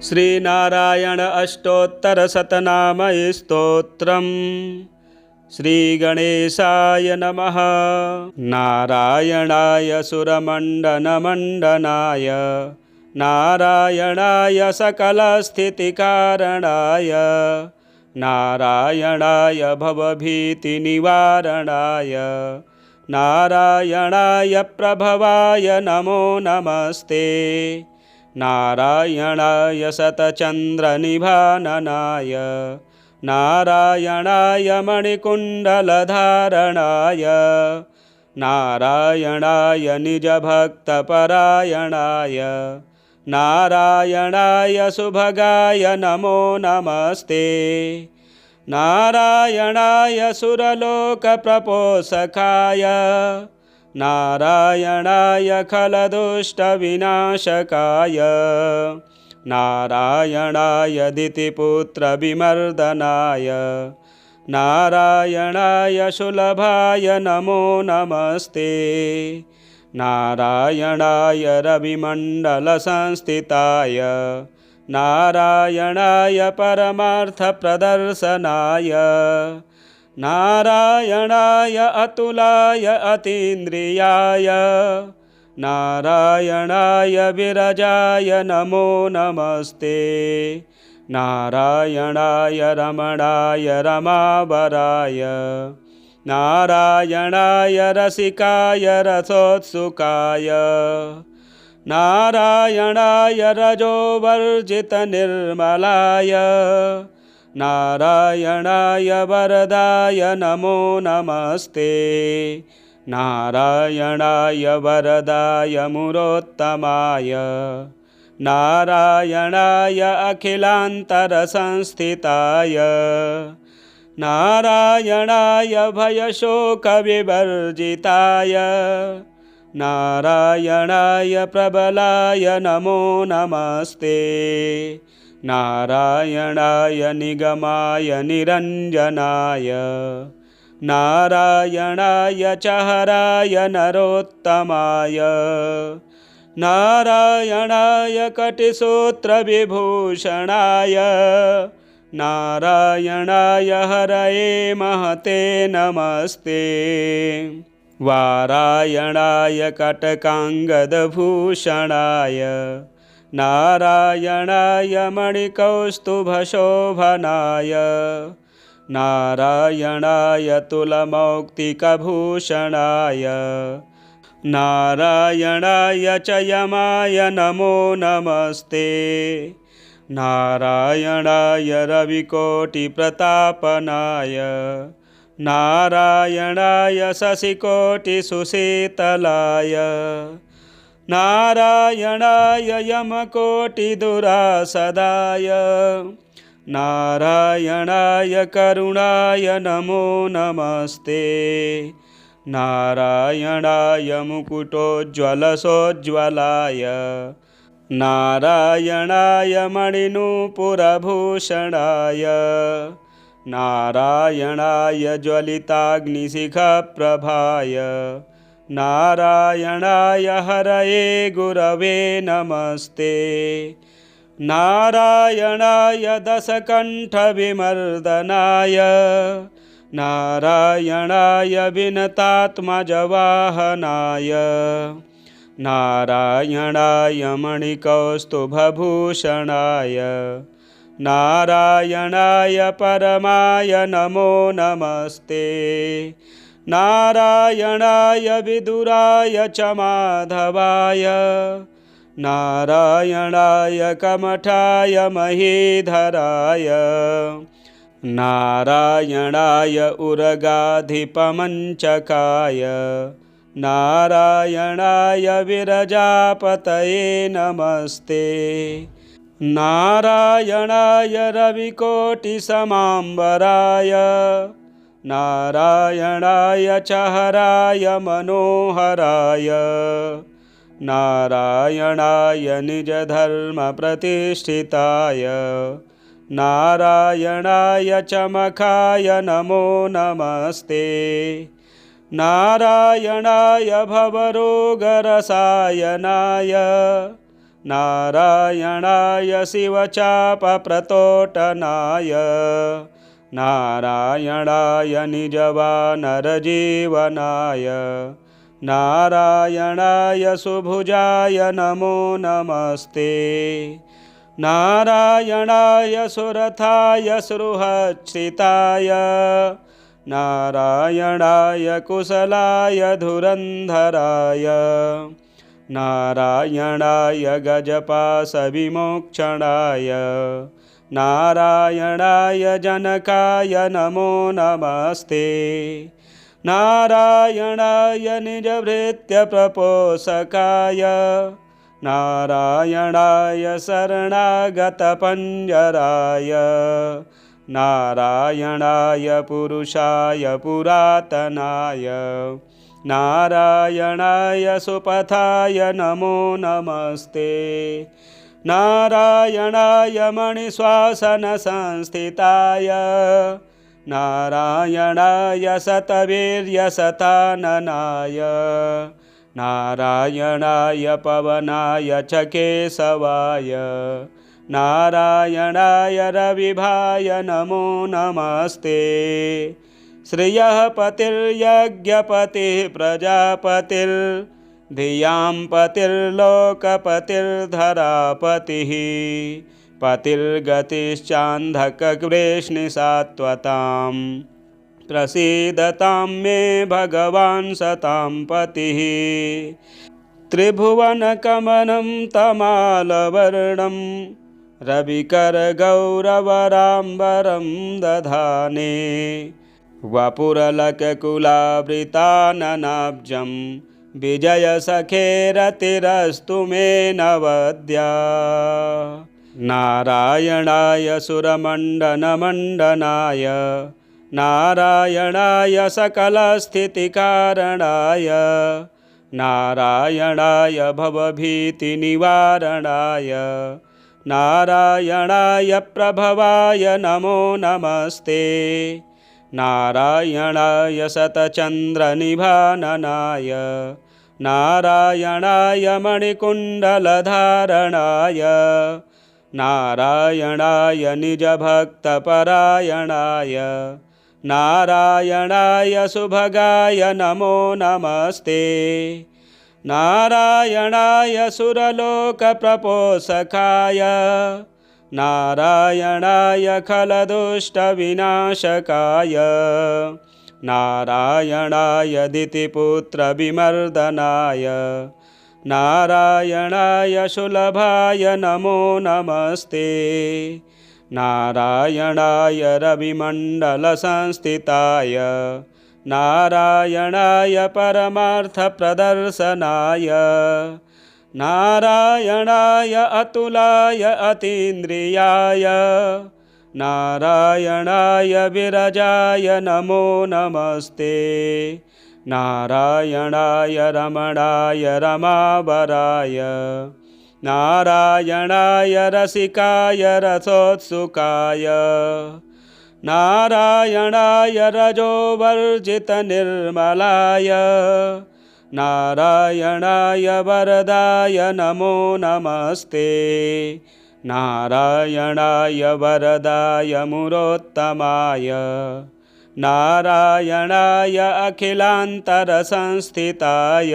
श्रीनारायण अष्टोत्तरशतनामैः स्तोत्रम्। श्रीगणेशाय नमः। नारायणाय सुरमण्डनमण्डनाय नारायणाय सकलस्थितिकारणाय नारायणाय भवभीतिनिवारणाय नारायणाय प्रभवाय नमो नमस्ते। नारायणाय शतचन्द्रनिभाननाय नारायणाय मणिकुण्डलधारणाय नारायणाय निजभक्तपरायणाय नारायणाय सुभगाय नमो नमस्ते। नारायणाय सुरलोकप्रपोषकाय नारायणाय खलदुष्टविनाशकाय नारायणाय दितिपुत्रविमर्दनाय नारायणाय सुलभाय नमो नमस्ते। नारायणाय रविमण्डलसंस्थिताय नारायणाय परमार्थप्रदर्शनाय नारायणाय अतुलाय अतीन्द्रियाय नारायणाय विरजाय नमो नमस्ते। नारायणाय रमणाय रमावराय नारायणाय रसिकाय रसोत्सुकाय नारायणाय रजोवर्जितनिर्मलाय नारायणाय वरदाय नमो नमस्ते। नारायणाय वरदाय मुरोत्तमाय नारायणाय अखिलान्तरसंस्थिताय नारायणाय भयशोकविवर्जिताय नारायणाय प्रबलाय नमो नमस्ते। नारायणाय निगमाय निरञ्जनाय नारायणाय चहराय नरोत्तमाय नारायणाय कटिसूत्रविभूषणाय नारायणाय हरये महते नमस्ते। वारायणाय कटकाङ्गदभूषणाय नारायणाय मणिकौस्तुभशोभनाय नारायणाय तुलमौक्तिकभूषणाय नारायणाय च यमाय नमो नमस्ते। नारायणाय रविकोटिप्रतापनाय नारायणाय शशिकोटिसुशीतलाय नारायणाय यमकोटिदुरासदाय नारायणाय करुणाय नमो नमस्ते। नारायणाय मुकुटोज्ज्वलसोज्ज्वलाय नारायणाय मणिनूपुरभूषणाय नारायणाय ज्वलिताग्निशिखप्रभाय नारायणाय हरये गुरवे नमस्ते। नारायणाय दशकण्ठविमर्दनाय नारायणाय विनतात्मजवाहनाय नारायणाय मणिकौस्तुभभूषणाय नारायणाय परमाय नमो नमस्ते। नारायणाय विदुराय च माधवाय नारायणाय कमठाय महीधराय नारायणाय उरगाधिपमञ्चकाय नारायणाय विरजापतये नमस्ते। नारायणाय रविकोटिसमाम्बराय नारायणाय चहराय मनोहराय नारायणाय निजधर्मप्रतिष्ठिताय नारायणाय चमकाय नमो नमस्ते। नारायणाय भवरोगरसायनाय नारायणाय शिवचापप्रतोटनाय नारायणाय निजवानरजीवनाय नारायणाय सुभुजाय नमो नमस्ते नारायणाय सुरथाय सृहच्छ्रिताय नारायणाय कुशलाय धुरन्धराय नारायणाय गजपाशविमोक्षणाय नारायणाय जनकाय नमो नमस्ते नारायणाय निजभृत्यप्रपोषकाय नारायणाय शरणागतपञ्जराय नारायणाय पुरुषाय पुरातनाय नारायणाय सुपथाय नमो नमस्ते नारायणाय मणिश्वासनसंस्थिताय नारायणाय शतवीर्यशताननाय नारायणाय पवनाय च केशवाय नारायणाय रविभाय नमो नमस्ते श्रियः पतिर्यज्ञपतिः प्रजापतिर्धियां पतिर्लोकपतिर्धरापतिः पतिर्गतिश्चान्धकवृष्णिसात्वतां प्रसीदतां मे भगवान् सतां पतिः त्रिभुवनकमनं तमालवर्णं रविकरगौरवराम्बरं दधाने वपुरलककुलावृताननाब्जं विजयसखेरतिरस्तु मे नवद्या नारायणाय सुरमण्डनमण्डनाय नारायणाय सकलस्थितिकारणाय नारायणाय भवभीतिनिवारणाय नारायणाय प्रभवाय नमो नमस्ते नारायणाय शतचन्द्रनिभाननाय नारायणाय मणिकुण्डलधारणाय नारायणाय निजभक्तपरायणाय नारायणाय सुभगाय नमो नमस्ते नारायणाय सुरलोकप्रपोषकाय नारायणाय खलदुष्टविनाशकाय नारायणाय दितिपुत्रविमर्दनाय नारायणाय सुलभाय नमो नमस्ते नारायणाय रविमण्डलसंस्थिताय नारायणाय परमार्थप्रदर्शनाय नारायणाय अतुलाय अतीन्द्रियाय नारायणाय विरजाय नमो नमस्ते नारायणाय रमणाय रमावराय नारायणाय रसिकाय रसोत्सुकाय नारायणाय रजोवर्जितनिर्मलाय नारायणाय वरदाय नमो नमस्ते नारायणाय वरदाय मुरोत्तमाय नारायणाय अखिलान्तरसंस्थिताय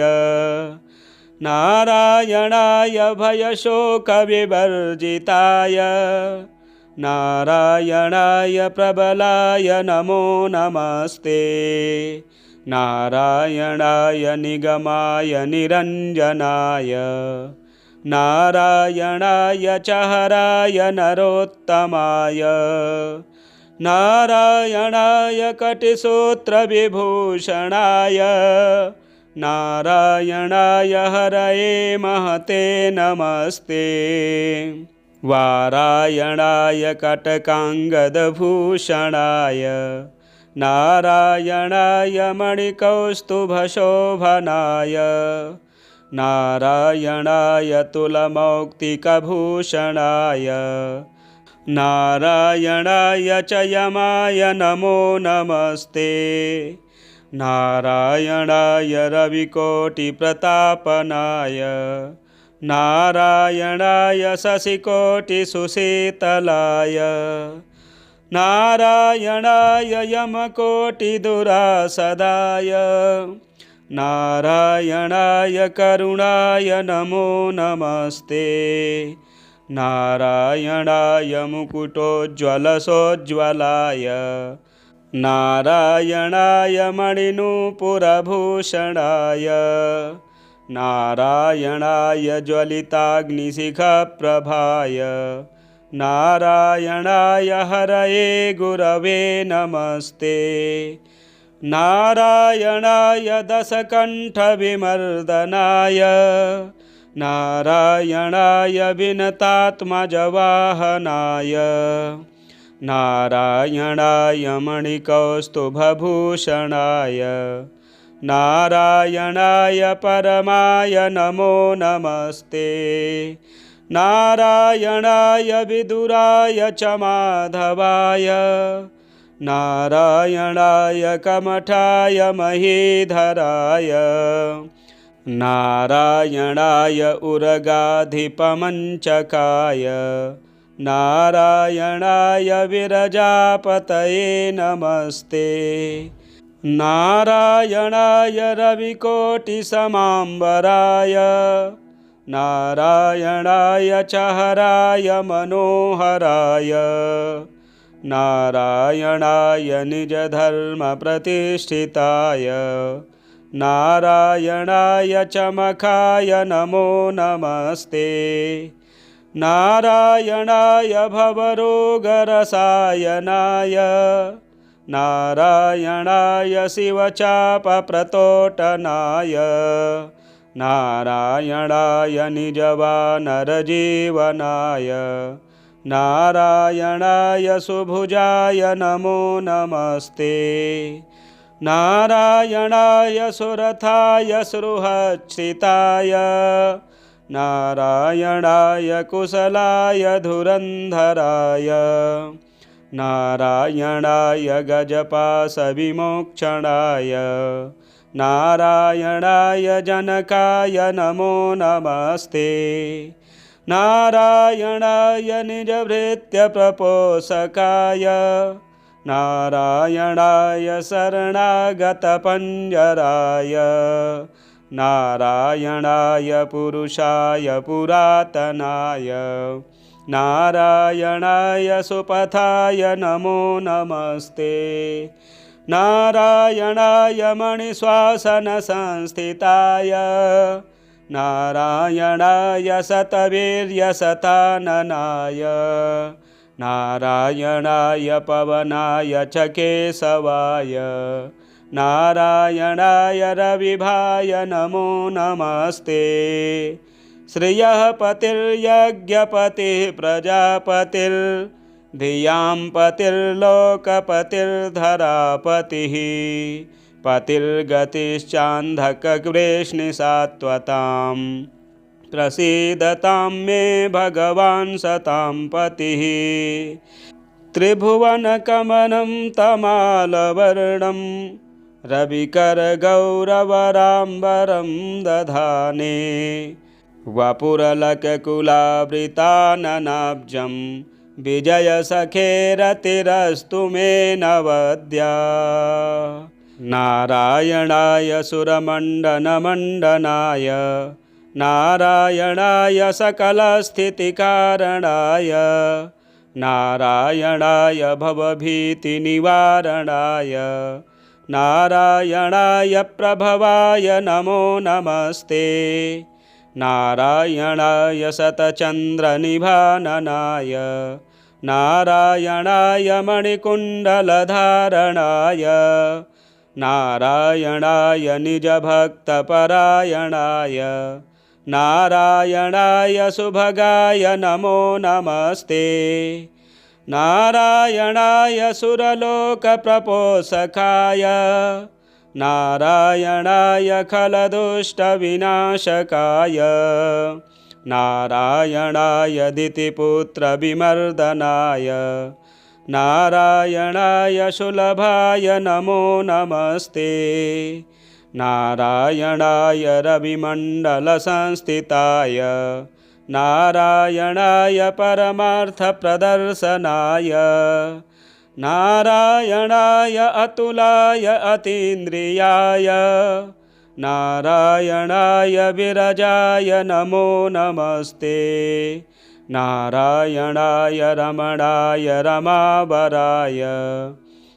नारायणाय भयशोकविवर्जिताय नारायणाय प्रबलाय नमो नमस्ते नारायणाय निगमाय निरञ्जनाय नारायणाय चहराय नरोत्तमाय नारायणाय कटिसूत्रविभूषणाय नारायणाय हरये महते नमस्ते वारायणाय कटकाङ्गदभूषणाय नारायणाय मणिकौस्तुभशोभनाय नारायणाय तुलमौक्तिकभूषणाय नारायणाय च यमाय नमो नमस्ते नारायणाय रविकोटिप्रतापनाय नारायणाय शशिकोटिसुशीतलाय नारायणाय यमकोटिदुरासदाय नारायणाय करुणाय नमो नमस्ते नारायणाय मुकुटोज्ज्वलसोज्ज्वलाय नारायणाय मणिनूपुरभूषणाय नारायणाय ज्वलिताग्निशिखप्रभाय नारायणाय हरये गुरवे नमस्ते नारायणाय दशकण्ठविमर्दनाय नारायणाय विनतात्मजवाहनाय नारायणाय मणिकौस्तुभभूषणाय नारायणाय परमाय नमो नमस्ते नारायणाय विदुराय च माधवाय नारायणाय कमठाय महीधराय नारायणाय उरगाधिपमञ्चकाय नारायणाय विरजापतये नमस्ते नारायणाय रविकोटिसमाम्बराय नारायणाय च हराय मनोहराय नारायणाय निजधर्मप्रतिष्ठिताय नारायणाय चमकाय नमो नमस्ते नारायणाय भवरोगरसायनाय नारायणाय शिवचापप्रतोटनाय नारायणाय निजवानरजीवनाय नारायणाय सुभुजाय नमो नमस्ते नारायणाय सुरथाय सृहच्छ्रिताय नारायणाय कुशलाय धुरन्धराय नारायणाय गजपाशविमोक्षणाय नारायणाय जनकाय नमो नमस्ते नारायणाय निजभृत्यप्रपोषकाय नारायणाय शरणागतपञ्जराय नारायणाय पुरुषाय पुरातनाय नारायणाय सुपथाय नमो नमस्ते नारायणाय मणिश्वासनसंस्थिताय नारायणाय शतवीर्यशताननाय नारायणाय पवनाय च केशवाय नारायणाय रविभाय नमो नमस्ते श्रियः पतिर्यज्ञपतिः प्रजापतिर्धियां पतिर्लोकपतिर्धरापतिः पतिर्गतिश्चान्धकवृष्णिसात्वतां प्रसीदतां मे भगवान् सतां पतिः त्रिभुवनकमनं तमालवर्णं रविकरगौरवराम्बरं दधाने वपुरलककुलावृताननाब्जं विजयसखेरतिरस्तु मे नवद्या नारायणाय सुरमण्डनमण्डनाय नारायणाय सकलस्थितिकारणाय नारायणाय भवभीतिनिवारणाय नारायणाय प्रभवाय नमो नमस्ते नारायणाय शतचन्द्रनिभाननाय नारायणाय मणिकुण्डलधारणाय नारायणाय निजभक्तपरायणाय नारायणाय सुभगाय नमो नमस्ते नारायणाय सुरलोकप्रपोषकाय नारायणाय खलदुष्टविनाशकाय नारायणाय दितिपुत्रविमर्दनाय नारायणाय सुलभाय नमो नमस्ते नारायणाय रविमण्डलसंस्थिताय नारायणाय परमार्थप्रदर्शनाय नारायणाय अतुलाय अतीन्द्रियाय नारायणाय विरजाय नमो नमस्ते नारायणाय रमणाय रमावराय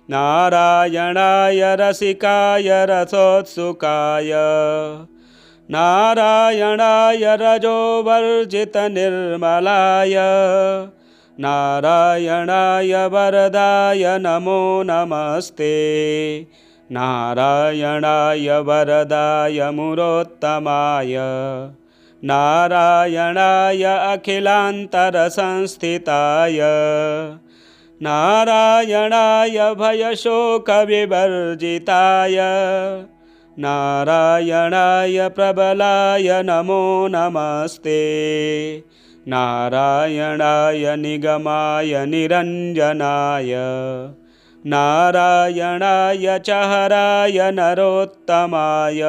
नारायणाय रसिकाय रसोत्सुकाय नारायणाय रजोवर्जितनिर्मलाय नारायणाय वरदाय नमो नमस्ते नारायणाय वरदाय मुरोत्तमाय नारायणाय अखिलान्तरसंस्थिताय नारायणाय भयशोकविवर्जिताय नारायणाय प्रबलाय नमो नमस्ते नारायणाय निगमाय निरञ्जनाय नारायणाय चहराय नरोत्तमाय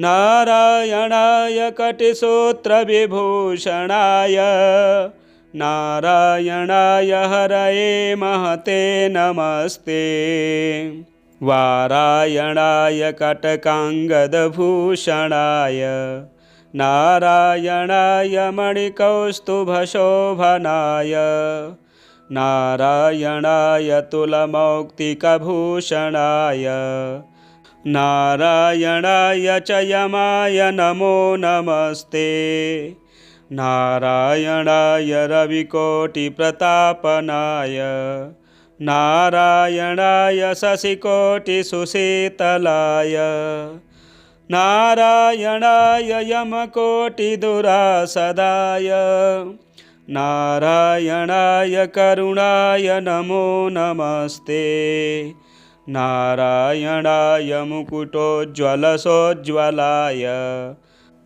नारायणाय कटिसूत्रविभूषणाय नारायणाय हरये महते नमस्ते वारायणाय कटकाङ्गदभूषणाय नारायणाय मणिकौस्तुभशोभनाय नारायणाय तुलमौक्तिकभूषणाय नारायणाय च यमाय नमो नमस्ते नारायणाय रविकोटिप्रतापनाय नारायणाय शशिकोटिसुशीतलाय नारायणाय यमकोटिदुरासदाय नारायणाय करुणाय नमो नमस्ते नारायणाय मुकुटोज्ज्वलसोज्ज्वलाय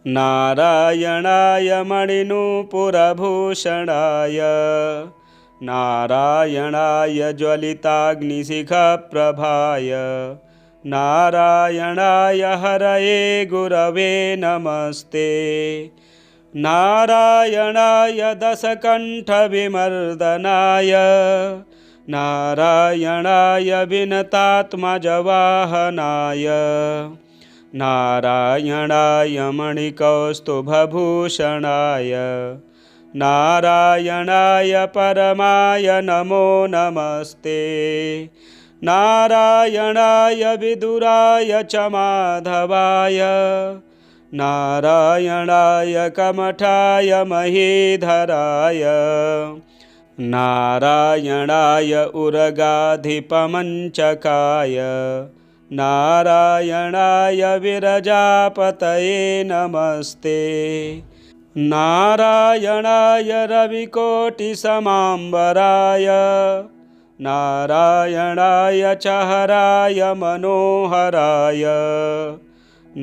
नारायणाय मणिनूपुरभूषणाय नारायणाय ज्वलिताग्निशिखप्रभाय नारायणाय हरये गुरवे नमस्ते नारायणाय दशकण्ठविमर्दनाय नारायणाय विनतात्मजवाहनाय नारायणाय मणिकौस्तुभभूषणाय नारायणाय परमाय नमो नमस्ते नारायणाय विदुराय च माधवाय नारायणाय कमठाय महीधराय नारायणाय उरगाधिपमञ्चकाय नारायणाय विरजापतये नमस्ते नारायणाय रविकोटिसमाम्बराय नारायणाय चहराय मनोहराय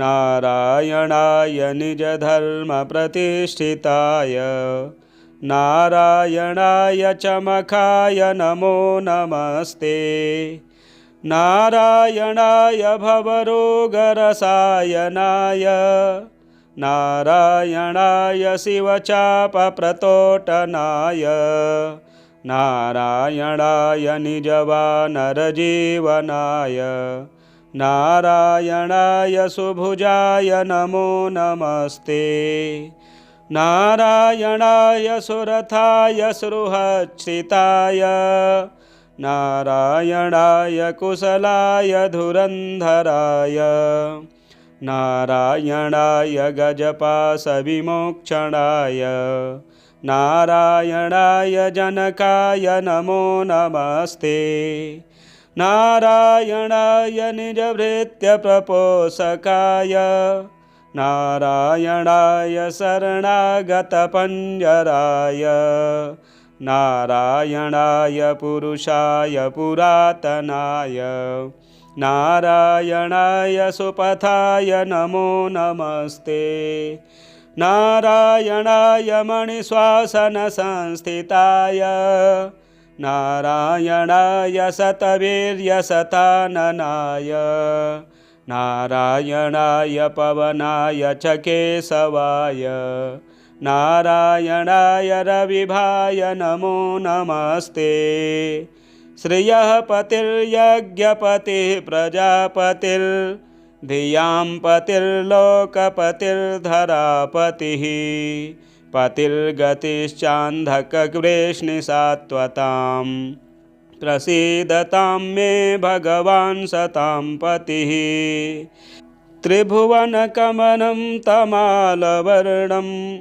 नारायणाय निजधर्मप्रतिष्ठिताय नारायणाय चमखाय नमो नमस्ते नारायणाय भवरोगरसायनाय नारायणाय शिवचापप्रतोटनाय नारायणाय निजवानरजीवनाय नारायणाय सुभुजाय नमो नमस्ते नारायणाय सुरथाय सृहच्छ्रिताय नारायणाय कुशलाय धुरन्धराय नारायणाय गजपाशविमोक्षणाय नारायणाय जनकाय नमो नमस्ते नारायणाय निजभृत्यप्रपोषकाय नारायणाय शरणागतपञ्जराय नारायणाय पुरुषाय पुरातनाय नारायणाय सुपथाय नमो नमस्ते नारायणाय मणिश्वासनसंस्थिताय नारायणाय शतवीर्यशताननाय नारायणाय पवनाय च केशवाय नारायणाय रविभाय नमो नमस्ते। श्रियः पतिर्यज्ञपतिः प्रजापतिर्धियां पतिर्लोकपतिर्धरापतिः पतिर्गतिश्चान्धकवृष्णिसात्वतां प्रसीदतां मे भगवान् सतां पतिः। त्रिभुवनकमनं तमालवर्णं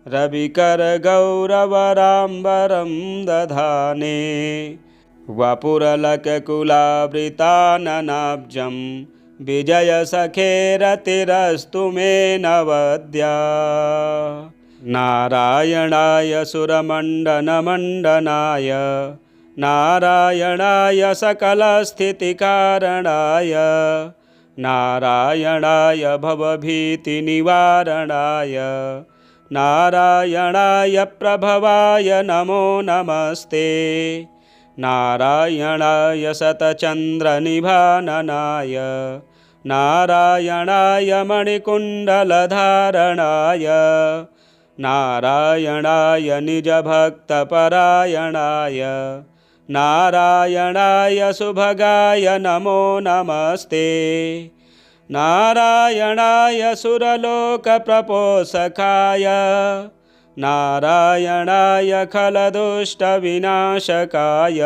रविकरगौरवराम्बरं दधाने वपुरलककुलावृताननाब्जं विजयसखेरतिरस्तु मे नवद्या। नारायणाय सुरमण्डनमण्डनाय नारायणाय सकलस्थितिकारणाय नारायणाय भवभीतिनिवारणाय नारायणाय प्रभवाय नमो नमस्ते। नारायणाय शतचन्द्रनिभाननाय नारायणाय मणिकुण्डलधारणाय नारायणाय निजभक्तपरायणाय नारायणाय सुभगाय नमो नमस्ते। नारायणाय सुरलोकप्रपोषकाय नारायणाय खलदुष्टविनाशकाय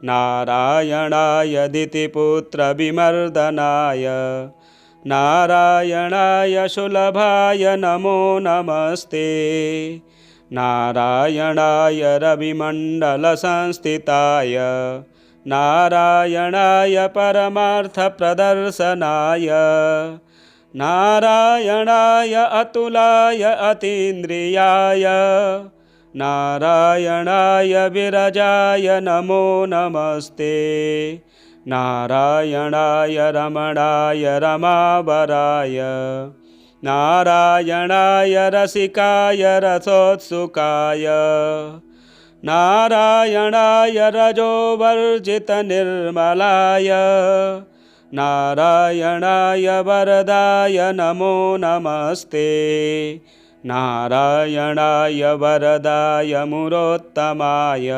नारायणाय दितिपुत्रविमर्दनाय नारायणाय सुलभाय नमो नमस्ते। नारायणाय रविमण्डलसंस्थिताय नारायणाय परमार्थप्रदर्शनाय नारायणाय अतुलाय अतीन्द्रियाय नारायणाय विरजाय नमो नमस्ते। नारायणाय रमणाय रमावराय नारायणाय रसिकाय रसोत्सुकाय नारायणाय रजोवर्जितनिर्मलाय नारायणाय वरदाय नमो नमस्ते। नारायणाय वरदाय मुरोत्तमाय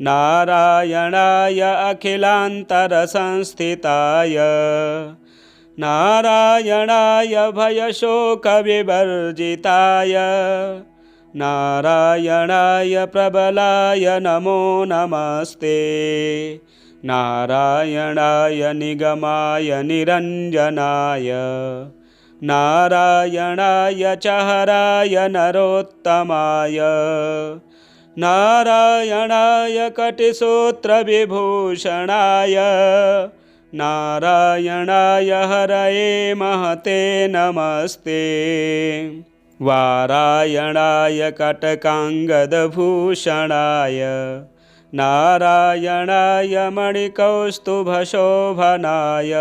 नारायणाय अखिलान्तरसंस्थिताय नारायणाय भयशोकविवर्जिताय नारायणाय प्रबलाय नमो नमस्ते। नारायणाय निगमाय निरञ्जनाय नारायणाय चहराय नरोत्तमाय नारायणाय कटिसूत्रविभूषणाय नारायणाय हरये महते नमस्ते। वारायणाय कटकाङ्गदभूषणाय नारायणाय मणिकौस्तुभशोभनाय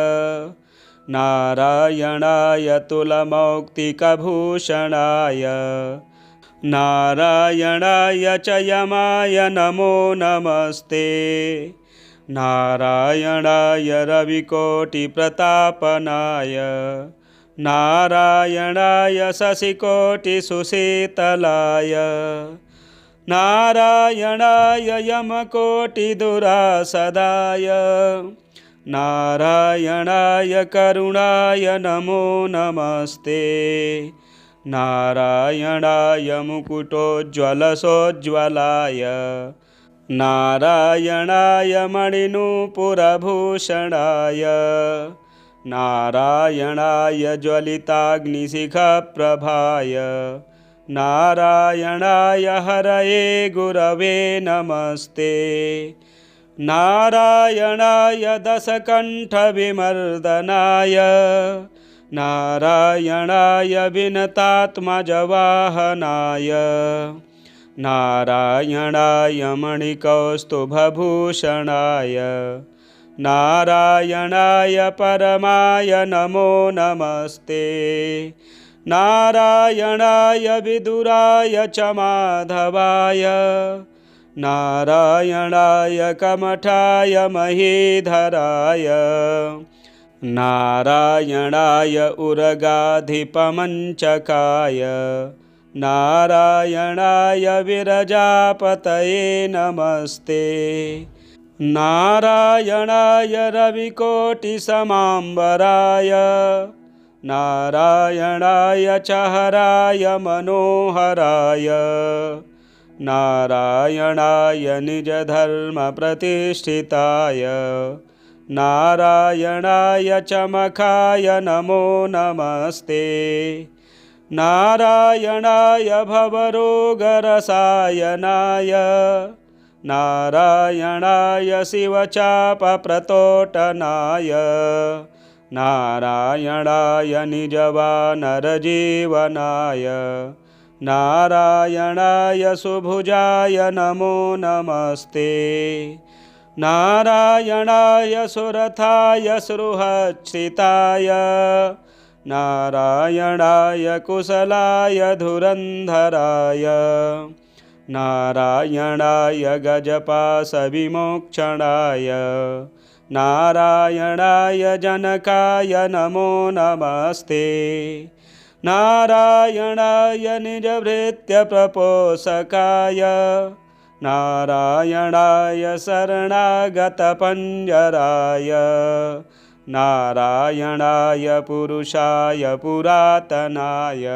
नारायणाय तुलमौक्तिकभूषणाय नारायणाय च यमाय नमो नमस्ते। नारायणाय रविकोटिप्रतापनाय नारायणाय शशिकोटिसुशीतलाय नारायणाय यमकोटिदुरासदाय नारायणाय करुणाय नमो नमस्ते। नारायणाय मुकुटोज्ज्वलसोज्ज्वलाय नारायणाय मणिनूपुरभूषणाय नारायणाय ज्वलिताग्निशिखप्रभाय नारायणाय हरये गुरवे नमस्ते। नारायणाय दशकण्ठविमर्दनाय नारायणाय विनतात्मजवाहनाय नारायणाय मणिकौस्तुभभूषणाय नारायणाय परमाय नमो नमस्ते। नारायणाय विदुराय च माधवाय नारायणाय कमठाय महीधराय नारायणाय उरगाधिपमञ्चकाय नारायणाय विरजापतये नमस्ते। नारायणाय रविकोटिसमाम्बराय नारायणाय चहराय मनोहराय नारायणाय निजधर्मप्रतिष्ठिताय नारायणाय चमकाय नमो नमस्ते। नारायणाय भवरोगरसायनाय नारायणाय शिवचापप्रतोटनाय नारायणाय निजवानरजीवनाय नारायणाय सुभुजाय नमो नमस्ते। नारायणाय सुरथाय सृहच्छ्रिताय नारायणाय कुशलाय धुरन्धराय नारायणाय गजपाशविमोक्षणाय नारायणाय जनकाय नमो नमस्ते। नारायणाय निजभृत्यप्रपोषकाय नारायणाय शरणागतपञ्जराय नारायणाय पुरुषाय पुरातनाय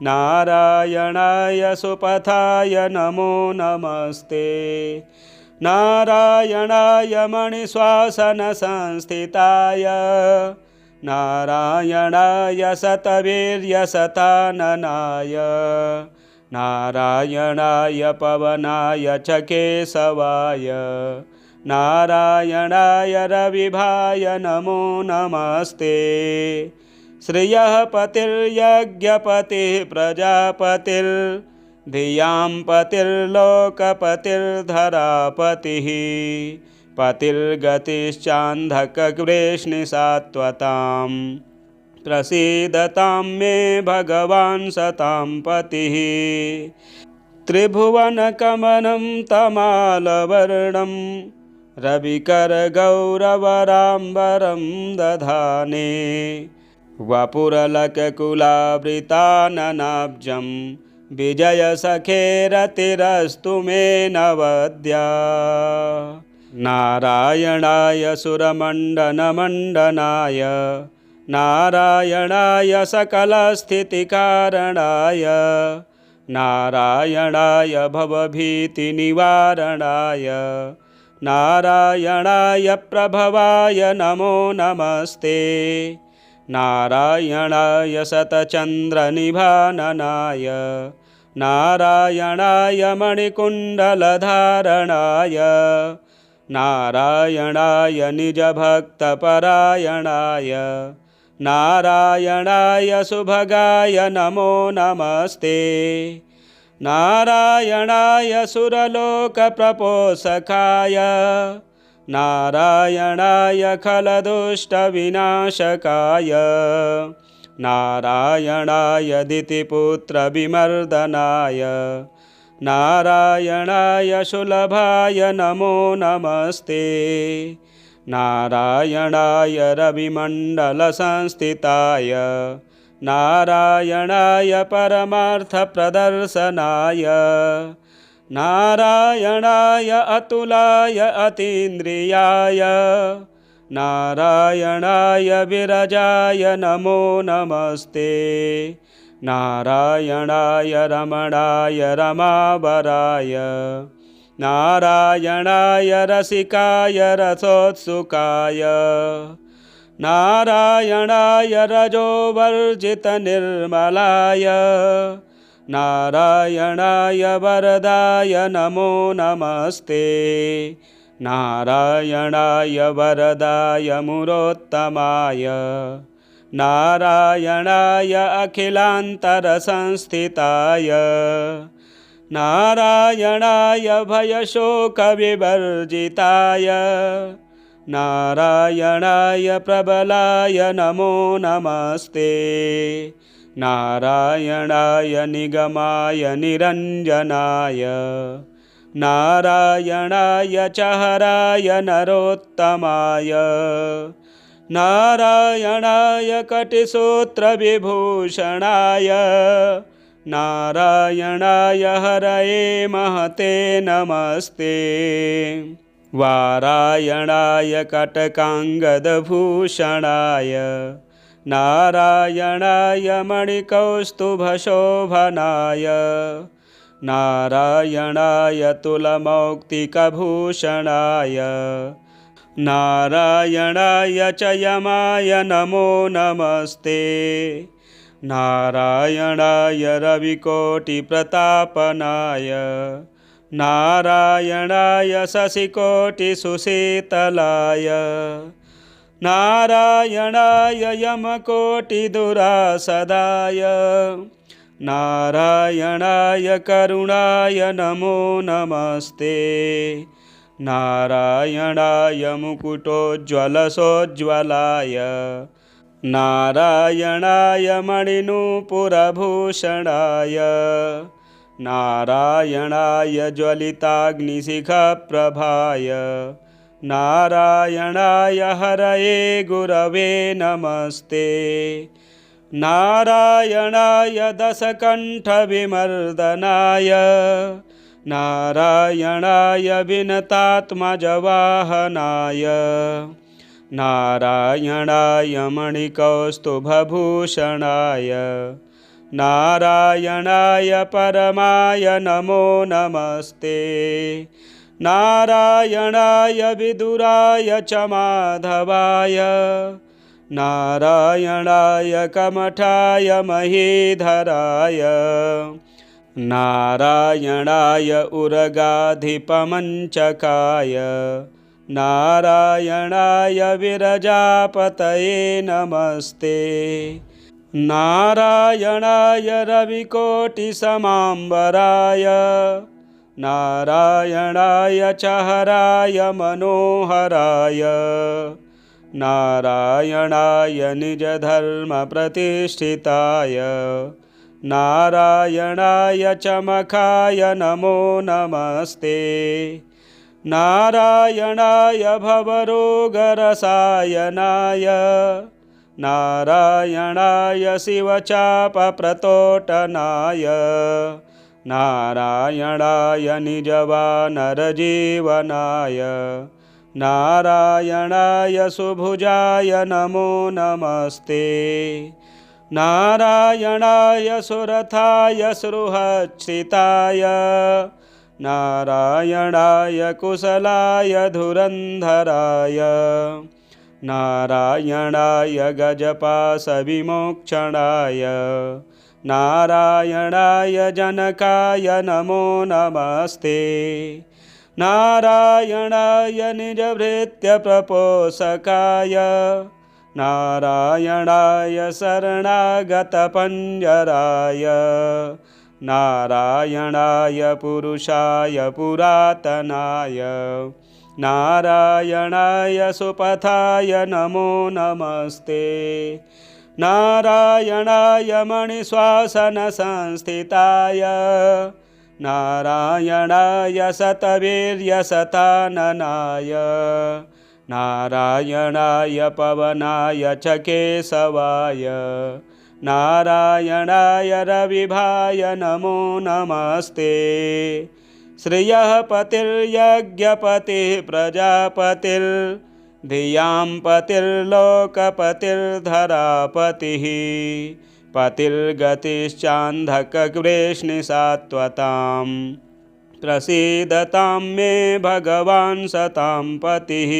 नारायणाय सुपथाय नमो नमस्ते। नारायणाय मणिश्वासनसंस्थिताय नारायणाय शतवीर्यशताननाय नारायणाय पवनाय च केशवाय नारायणाय रविभाय नमो नमस्ते। श्रियः पतिर्यज्ञपतिः प्रजापतिर्धियां पतिर्लोकपतिर्धरापतिः पतिर्गतिश्चान्धकवृष्णिसात्वतां प्रसीदतां मे भगवान् सतां पतिः। त्रिभुवनकमनं तमालवर्णं रविकरगौरवराम्बरं दधाने वपुरलककुलावृताननाब्जं विजयसखेरतिरस्तु मे नवद्या। नारायणाय सुरमण्डनमण्डनाय नारायणाय सकलस्थितिकारणाय नारायणाय भवभीतिनिवारणाय नारायणाय प्रभवाय नमो नमस्ते। नारायणाय शतचन्द्रनिभाननाय नारायणाय मणिकुण्डलधारणाय नारायणाय निजभक्तपरायणाय नारायणाय सुभगाय नमो नमस्ते। नारायणाय सुरलोकप्रपोषकाय नारायणाय खलदुष्टविनाशकाय नारायणाय दितिपुत्रविमर्दनाय नारायणाय सुलभाय नमो नमस्ते। नारायणाय रविमण्डलसंस्थिताय नारायणाय परमार्थप्रदर्शनाय नारायणाय अतुलाय अतीन्द्रियाय नारायणाय विरजाय नमो नमस्ते। नारायणाय रमणाय रमावराय नारायणाय रसिकाय रसोत्सुकाय नारायणाय रजोवर्जितनिर्मलाय नारायणाय वरदाय नमो नमस्ते। नारायणाय वरदाय मुरोत्तमाय नारायणाय अखिलान्तरसंस्थिताय नारायणाय भयशोकविवर्जिताय नारायणाय प्रबलाय नमो नमस्ते। नारायणाय निगमाय निरञ्जनाय नारायणाय चहराय नरोत्तमाय नारायणाय कटिसूत्रविभूषणाय नारायणाय हरये महते नमस्ते। वारायणाय कटकाङ्गदभूषणाय नारायणाय मणिकौस्तुभशोभनाय नारायणाय तुलमौक्तिकभूषणाय नारायणाय च यमाय नमो नमस्ते। नारायणाय रविकोटिप्रतापनाय नारायणाय शशिकोटिसुशीतलाय नारायणाय यमकोटिदुरासदाय नारायणाय करुणाय नमो नमस्ते। नारायणाय मुकुटोज्ज्वलसोज्ज्वलाय नारायणाय मणिनूपुरभूषणाय नारायणाय ज्वलिताग्निशिखप्रभाय नारायणाय हरये गुरवे नमस्ते। नारायणाय दशकण्ठविमर्दनाय नारायणाय विनतात्मजवाहनाय नारायणाय मणिकौस्तुभभूषणाय नारायणाय परमाय नमो नमस्ते। नारायणाय विदुराय च माधवाय नारायणाय कमठाय महीधराय नारायणाय उरगाधिपमञ्चकाय नारायणाय विरजापतये नमस्ते। नारायणाय रविकोटिसमाम्बराय नारायणाय च हराय मनोहराय नारायणाय निजधर्मप्रतिष्ठिताय नारायणाय च मखाय नमो नमस्ते। नारायणाय भवरोगरसायनाय नारायणाय शिवचापप्रतोटनाय नारायणाय निजवानरजीवनाय नारायणाय सुभुजाय नमो नमस्ते। नारायणाय सुरथाय सृहच्छ्रिताय नारायणाय कुशलाय धुरन्धराय नारायणाय गजपाशविमोक्षणाय नारायणाय जनकाय नमो नमस्ते। नारायणाय निजभृत्यप्रपोषकाय नारायणाय शरणागतपञ्जराय नारायणाय पुरुषाय पुरातनाय नारायणाय सुपथाय नमो नमस्ते। नारायणाय मणिश्वासनसंस्थिताय नारायणाय शतवीर्यशताननाय नारायणाय पवनाय च केशवाय नारायणाय रविभाय नमो नमस्ते। श्रियः पतिर्यज्ञपतिः प्रजापतिर्धियां पतिर्लोकपतिर्धरापतिः पतिर्गतिश्चान्धकवृष्णिसात्वतां प्रसीदतां मे भगवान् सतां पतिः।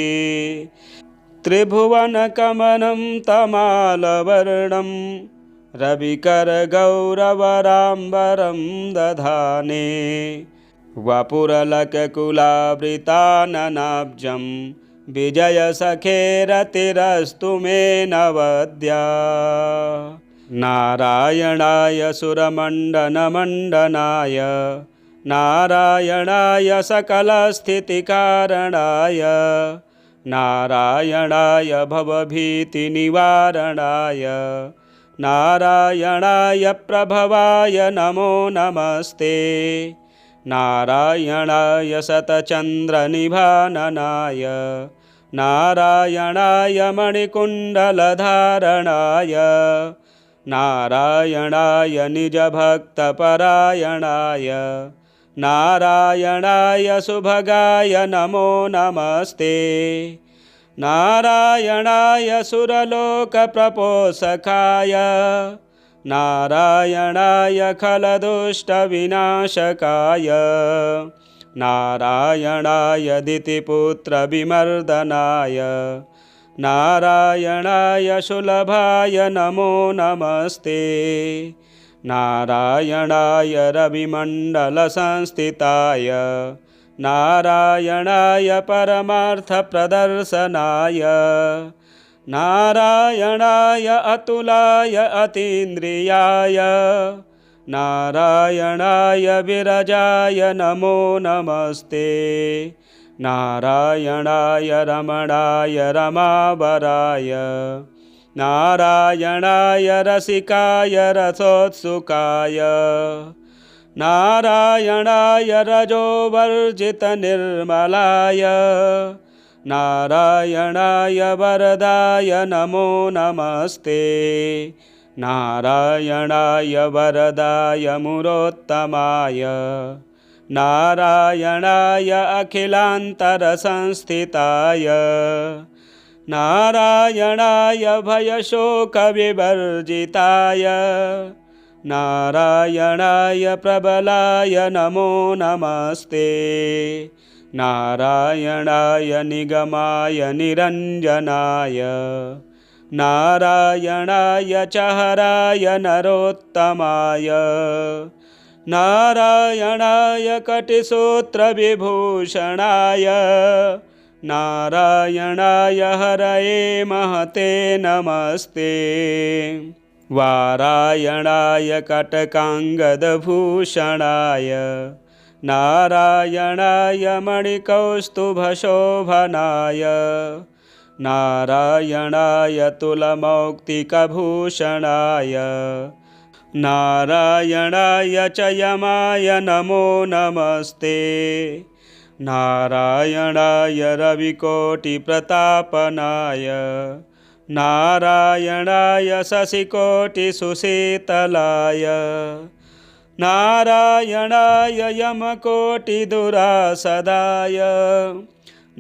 त्रिभुवनकमनं तमालवर्णं रविकरगौरवराम्बरं दधाने वपुरलककुलावृताननाब्जं विजयसखेरतिरस्तु मे नवद्या। नारायणाय सुरमण्डनमण्डनाय नारायणाय सकलस्थितिकारणाय नारायणाय भवभीतिनिवारणाय नारायणाय प्रभवाय नमो नमस्ते। नारायणाय शतचन्द्रनिभाननाय नारायणाय मणिकुण्डलधारणाय नारायणाय निजभक्तपरायणाय नारायणाय सुभगाय नमो नमस्ते नारायणाय सुरलोकप्रपोषकाय नारायणाय खलदुष्टविनाशकाय नारायणाय दितिपुत्रविमर्दनाय नारायणाय सुलभाय नमो नमस्ते नारायणाय रविमण्डलसंस्थिताय नारायणाय परमार्थप्रदर्शनाय नारायणाय अतुलाय अतीन्द्रियाय नारायणाय विरजाय नमो नमस्ते नारायणाय रमणाय रमावराय नारायणाय रसिकाय रसोत्सुकाय नारायणाय रजोवर्जितनिर्मलाय नारायणाय वरदाय नमो नमस्ते नारायणाय वरदाय मुरोत्तमाय नारायणाय अखिलान्तरसंस्थिताय नारायणाय भयशोकविवर्जिताय नारायणाय प्रबलाय नमो नमस्ते नारायणाय निगमाय निरञ्जनाय नारायणाय चहराय नरोत्तमाय नारायणाय कटिसूत्रविभूषणाय नारायणाय हरये महते नमस्ते वारायणाय कटकाङ्गदभूषणाय नारायणाय मणिकौस्तुभशोभनाय नारायणाय तुलमौक्तिकभूषणाय नारायणाय च यमाय नमो नमस्ते नारायणाय रविकोटिप्रतापनाय नारायणाय शशिकोटिसुशीतलाय नारायणाय यमकोटिदुरासदाय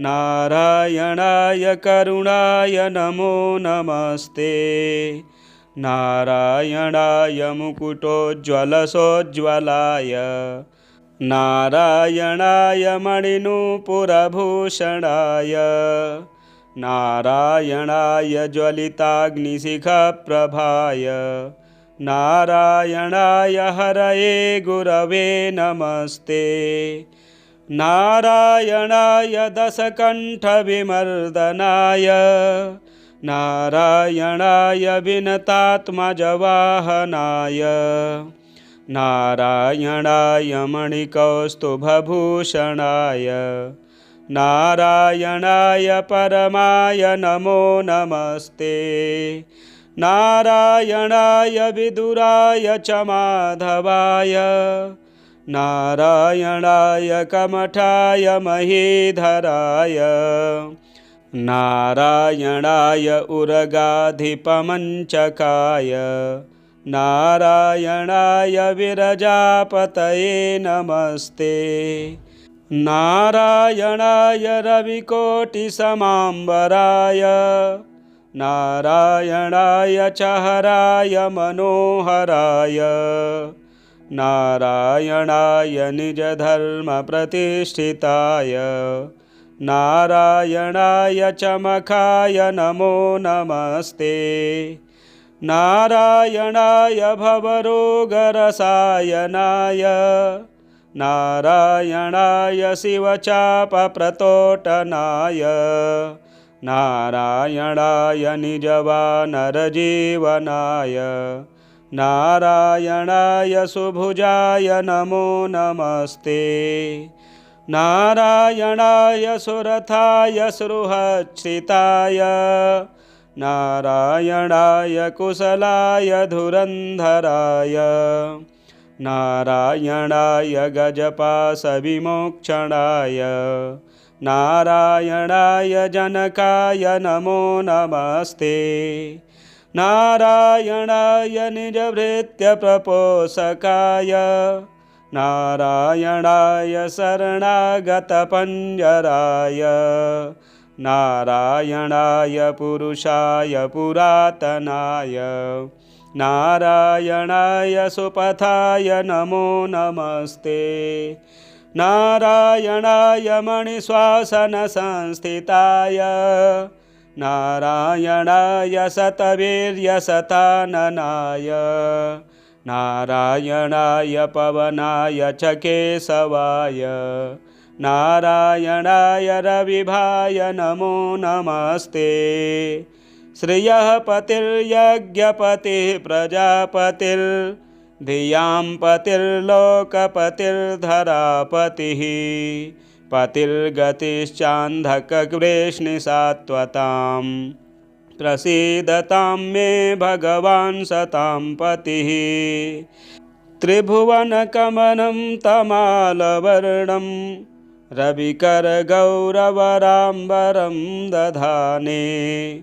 नारायणाय करुणाय नमो नमस्ते नारायणाय मुकुटोज्ज्वलसोज्ज्वलाय नारायणाय मणिनूपुरभूषणाय नारायणाय ज्वलिताग्निशिखप्रभाय नारायणाय हरये गुरवे नमस्ते नारायणाय दशकण्ठविमर्दनाय नारायणाय विनतात्मजवाहनाय नारायणाय मणिकौस्तुभभूषणाय नारायणाय परमाय नमो नमस्ते नारायणाय विदुराय च माधवाय नारायणाय कमठाय महीधराय नारायणाय उरगाधिपमञ्चकाय नारायणाय विरजापतये नमस्ते नारायणाय रविकोटिसमाम्बराय नारायणाय चहराय मनोहराय नारायणाय निजधर्मप्रतिष्ठिताय नारायणाय चमखाय नमो नमस्ते नारायणाय भवरोगरसायनाय नारायणाय शिवचापप्रतोटनाय नारायणाय निजवानरजीवनाय नारायणाय सुभुजाय नमो नमस्ते नारायणाय सुरथाय सृहच्छिताय नारायणाय कुशलाय धुरन्धराय नारायणाय गजपाशविमोक्षणाय नारायणाय जनकाय नमो नमस्ते। नारायणाय निजभृत्यप्रपोषकाय नारायणाय शरणागतपञ्जराय नारायणाय पुरुषाय पुरातनाय नारायणाय सुपथाय नमो नमस्ते। नारायणाय मणिश्वासनसंस्थिताय नारायणाय शतवीर्यशताननाय नारायणाय पवनाय च केशवाय नारायणाय रविभाय नमो नमस्ते। श्रियः पतिर्यज्ञपतिः प्रजापतिर्धियां पतिर्लोकपतिर्धरापतिः पतिर्गतिश्चान्धकवृष्णिसात्वतां प्रसीदतां मे भगवान् सतां पतिः। त्रिभुवनकमनं तमालवर्णं रविकरगौरवराम्बरं दधाने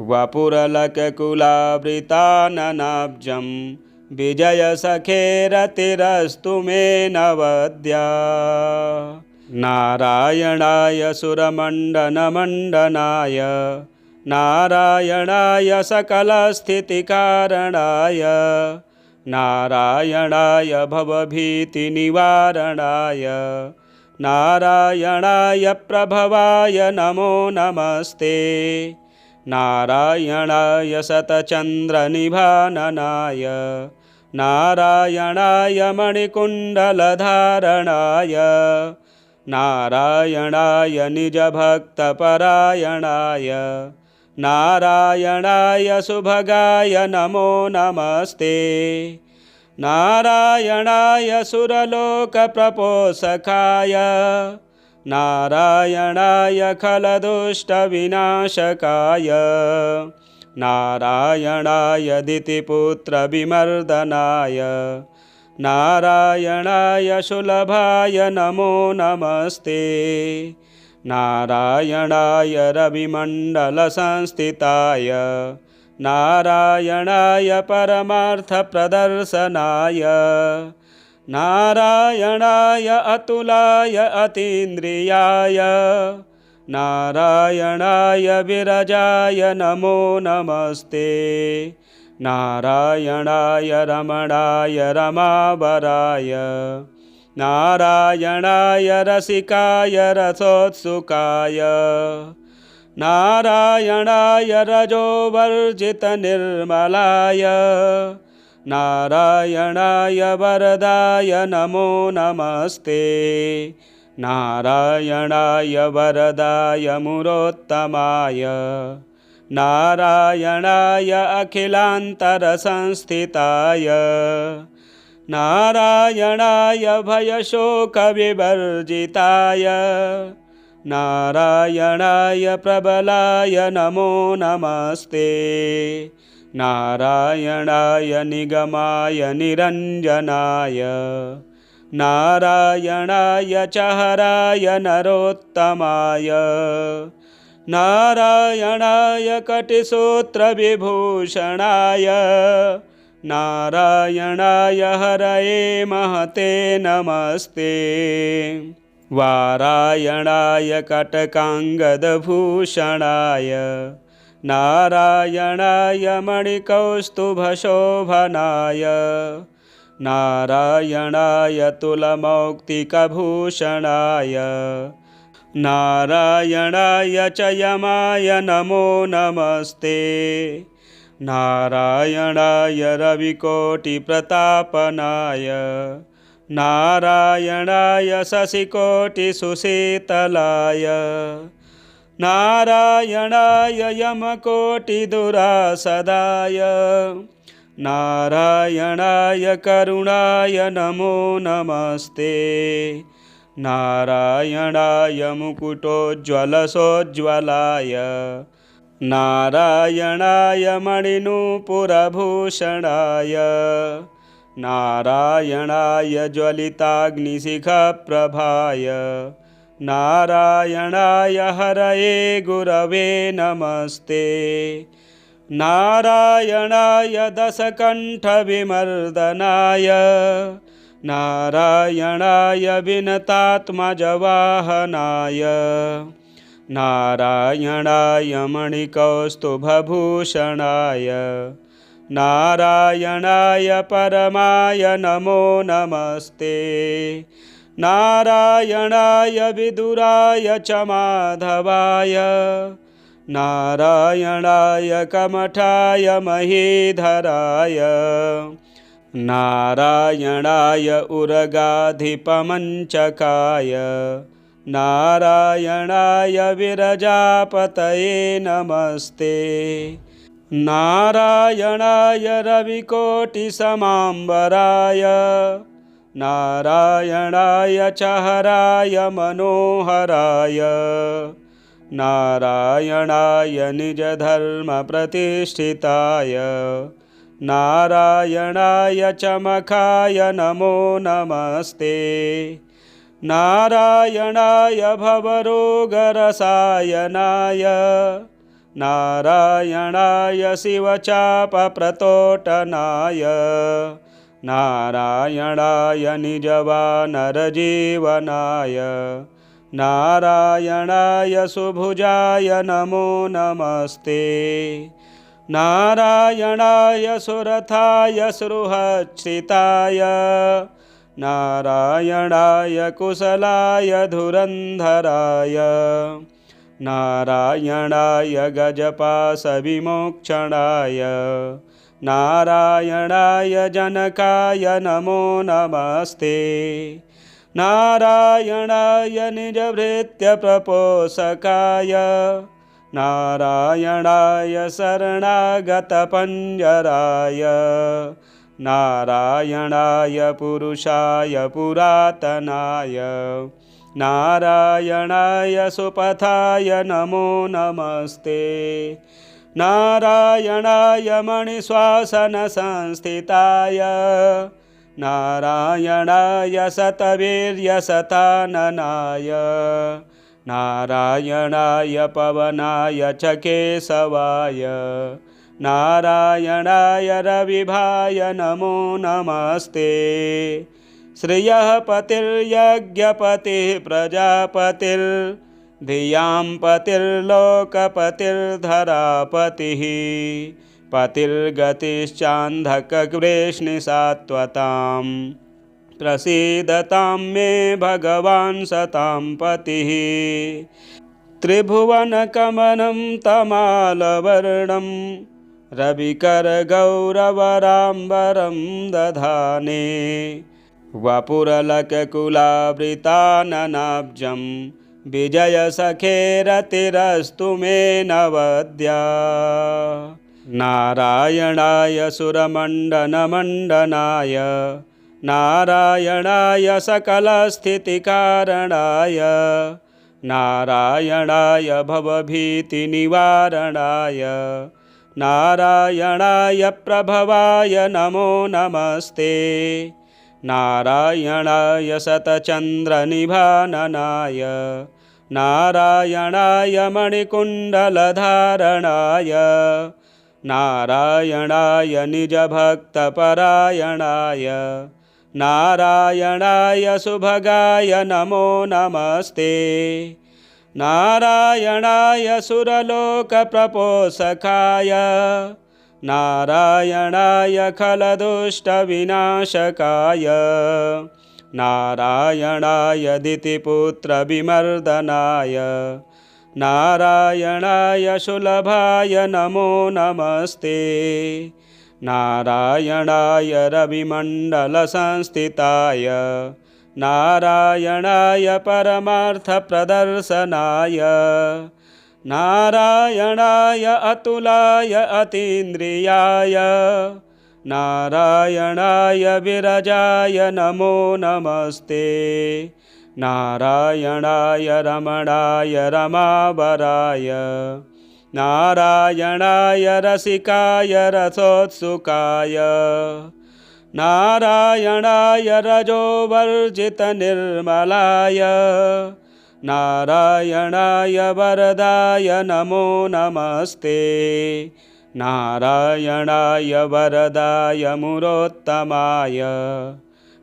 वपुरलककुलावृताननाब्जं विजयसखेरतिरस्तु मे नवद्या। नारायणाय सुरमण्डनमण्डनाय नारायणाय सकलस्थितिकारणाय नारायणाय भवभीतिनिवारणाय नारायणाय प्रभवाय नमो नमस्ते। नारायणाय शतचन्द्रनिभाननाय नारायणाय मणिकुण्डलधारणाय नारायणाय निजभक्तपरायणाय नारायणाय सुभगाय नमो नमस्ते। नारायणाय सुरलोकप्रपोषकाय नारायणाय खलदुष्टविनाशकाय नारायणाय दितिपुत्रविमर्दनाय नारायणाय सुलभाय नमो नमस्ते। नारायणाय रविमण्डलसंस्थिताय नारायणाय परमार्थप्रदर्शनाय नारायणाय अतुलाय अतीन्द्रियाय नारायणाय विरजाय नमो नमस्ते। नारायणाय रमणाय रमावराय नारायणाय रसिकाय रसोत्सुकाय नारायणाय रजोवर्जितनिर्मलाय नारायणाय वरदाय नमो नमस्ते। नारायणाय वरदाय मुरोत्तमाय नारायणाय अखिलान्तरसंस्थिताय नारायणाय भयशोकविवर्जिताय नारायणाय प्रबलाय नमो नमस्ते। नारायणाय निगमाय निरञ्जनाय नारायणाय चहराय नरोत्तमाय नारायणाय कटिसूत्रविभूषणाय नारायणाय हरये महते नमस्ते। वारायणाय कटकाङ्गदभूषणाय नारायणाय मणिकौस्तुभशोभनाय नारायणाय तुलमौक्तिकभूषणाय नारायणाय च यमाय नमो नमस्ते। नारायणाय रविकोटिप्रतापनाय नारायणाय शशिकोटिसुशीतलाय नारायणाय यमकोटिदुरासदाय नारायणाय करुणाय नमो नमस्ते। नारायणाय मुकुटोज्ज्वलसोज्ज्वलाय नारायणाय मणिनूपुरभूषणाय नारायणाय ज्वलिताग्निशिखप्रभाय नारायणाय हरये गुरवे नमस्ते। नारायणाय दशकण्ठविमर्दनाय नारायणाय विनतात्मजवाहनाय नारायणाय मणिकौस्तुभभूषणाय नारायणाय परमाय नमो नमस्ते। नारायणाय विदुराय च माधवाय नारायणाय कमठाय महीधराय नारायणाय उरगाधिपमञ्चकाय नारायणाय विरजापतये नमस्ते। नारायणाय रविकोटिसमाम्बराय नारायणाय च हराय मनोहराय नारायणाय निजधर्मप्रतिष्ठिताय नारायणाय चमकाय नमो नमस्ते। नारायणाय भवरोगरसायनाय नारायणाय शिवचापप्रतोटनाय नारायणाय निजवानरजीवनाय नारायणाय सुभुजाय नमो नमस्ते। नारायणाय सुरथाय सृहच्छ्रिताय नारायणाय कुशलाय धुरन्धराय नारायणाय गजपाशविमोक्षणाय नारायणाय जनकाय नमो नमस्ते। नारायणाय निजभृत्यप्रपोषकाय नारायणाय शरणागतपञ्जराय नारायणाय पुरुषाय पुरातनाय नारायणाय सुपथाय नमो नमस्ते। नारायणाय मणिश्वासनसंस्थिताय नारायणाय शतवीर्यशताननाय नारायणाय पवनाय च केशवाय नारायणाय रविभाय नमो नमस्ते। श्रियः पतिर्यज्ञपतिः प्रजापतिर्धियां पतिर्लोकपतिर्धरापतिः पतिर्गतिश्चान्धकवृष्णिसात्वतां प्रसीदतां मे भगवान् सतां पतिः। त्रिभुवनकमनं तमालवर्णं रविकरगौरवराम्बरं दधाने वपुरलककुलावृताननाब्जं विजयसखेरतिरस्तु मे नवद्या। नारायणाय सुरमण्डनमण्डनाय नारायणाय सकलस्थितिकारणाय नारायणाय भवभीतिनिवारणाय नारायणाय प्रभवाय नमो नमस्ते। नारायणाय शतचन्द्रनिभाननाय नारायणाय मणिकुण्डलधारणाय नारायणाय निजभक्तपरायणाय नारायणाय सुभगाय नमो नमस्ते। नारायणाय सुरलोकप्रपोषकाय नारायणाय खलदुष्टविनाशकाय नारायणाय दितिपुत्रविमर्दनाय नारायणाय सुलभाय नमो नमस्ते। नारायणाय रविमण्डलसंस्थिताय नारायणाय परमार्थप्रदर्शनाय नारायणाय अतुलाय अतीन्द्रियाय नारायणाय विरजाय नमो नमस्ते। नारायणाय रमणाय रमावराय नारायणाय रसिकाय रसोत्सुकाय नारायणाय रजोवर्जितनिर्मलाय नारायणाय वरदाय नमो नमस्ते। नारायणाय वरदाय मुरोत्तमाय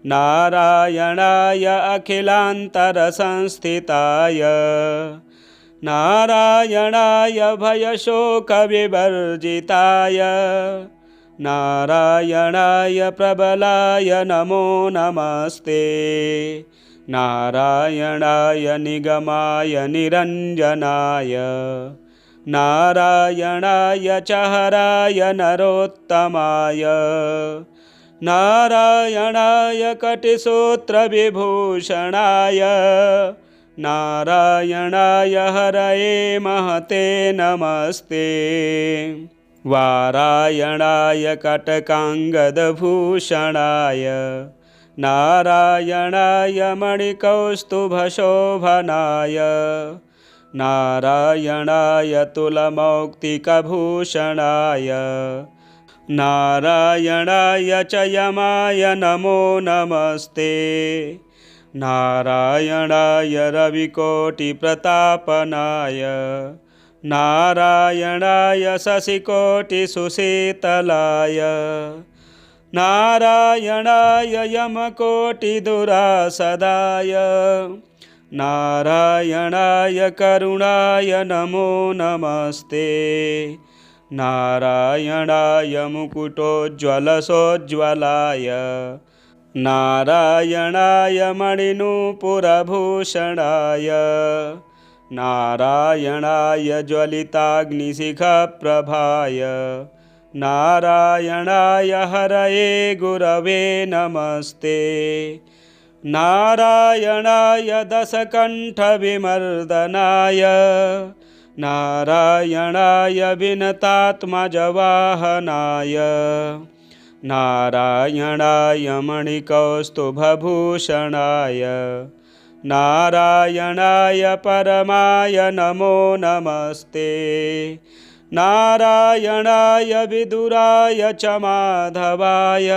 नारायणाय अखिलान्तरसंस्थिताय नारायणाय भयशोकविवर्जिताय नारायणाय प्रबलाय नमो नमस्ते। नारायणाय निगमाय निरञ्जनाय नारायणाय चहराय नरोत्तमाय नारायणाय कटिसूत्रविभूषणाय नारायणाय हरये महते नमस्ते। वारायणाय कटकाङ्गदभूषणाय नारायणाय मणिकौस्तुभशोभनाय नारायणाय तुलमौक्तिकभूषणाय नारायणाय च यमाय नमो नमस्ते। नारायणाय रविकोटिप्रतापनाय नारायणाय शशिकोटिसुशीतलाय नारायणाय यमकोटिदुरासदाय नारायणाय करुणाय नमो नमस्ते। नारायणाय मुकुटोज्ज्वलसोज्ज्वलाय नारायणाय मणिनूपुरभूषणाय नारायणाय ज्वलिताग्निशिखप्रभाय नारायणाय हरये गुरवे नमस्ते। नारायणाय दशकण्ठविमर्दनाय नारायणाय विनतात्मजवाहनाय नारायणाय मणिकौस्तुभभूषणाय नारायणाय परमाय नमो नमस्ते। नारायणाय विदुराय च माधवाय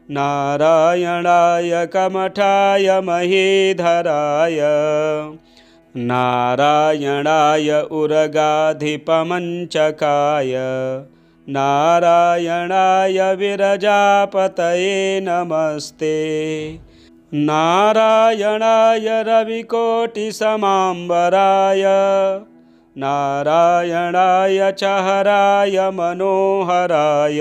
नारायणाय कमठाय महीधराय नारायणाय उरगाधिपमञ्चकाय नारायणाय विरजापतये नमस्ते। नारायणाय रविकोटिसमाम्बराय नारायणाय चहराय मनोहराय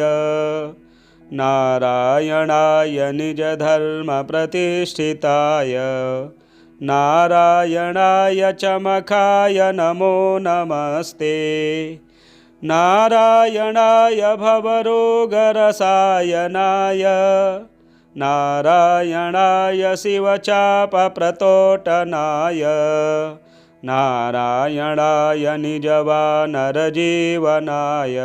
नारायणाय निजधर्मप्रतिष्ठिताय नारायणाय चमकाय नमो नमस्ते। नारायणाय भवरोगरसायनाय नारायणाय शिवचापप्रतोटनाय नारायणाय निजवानरजीवनाय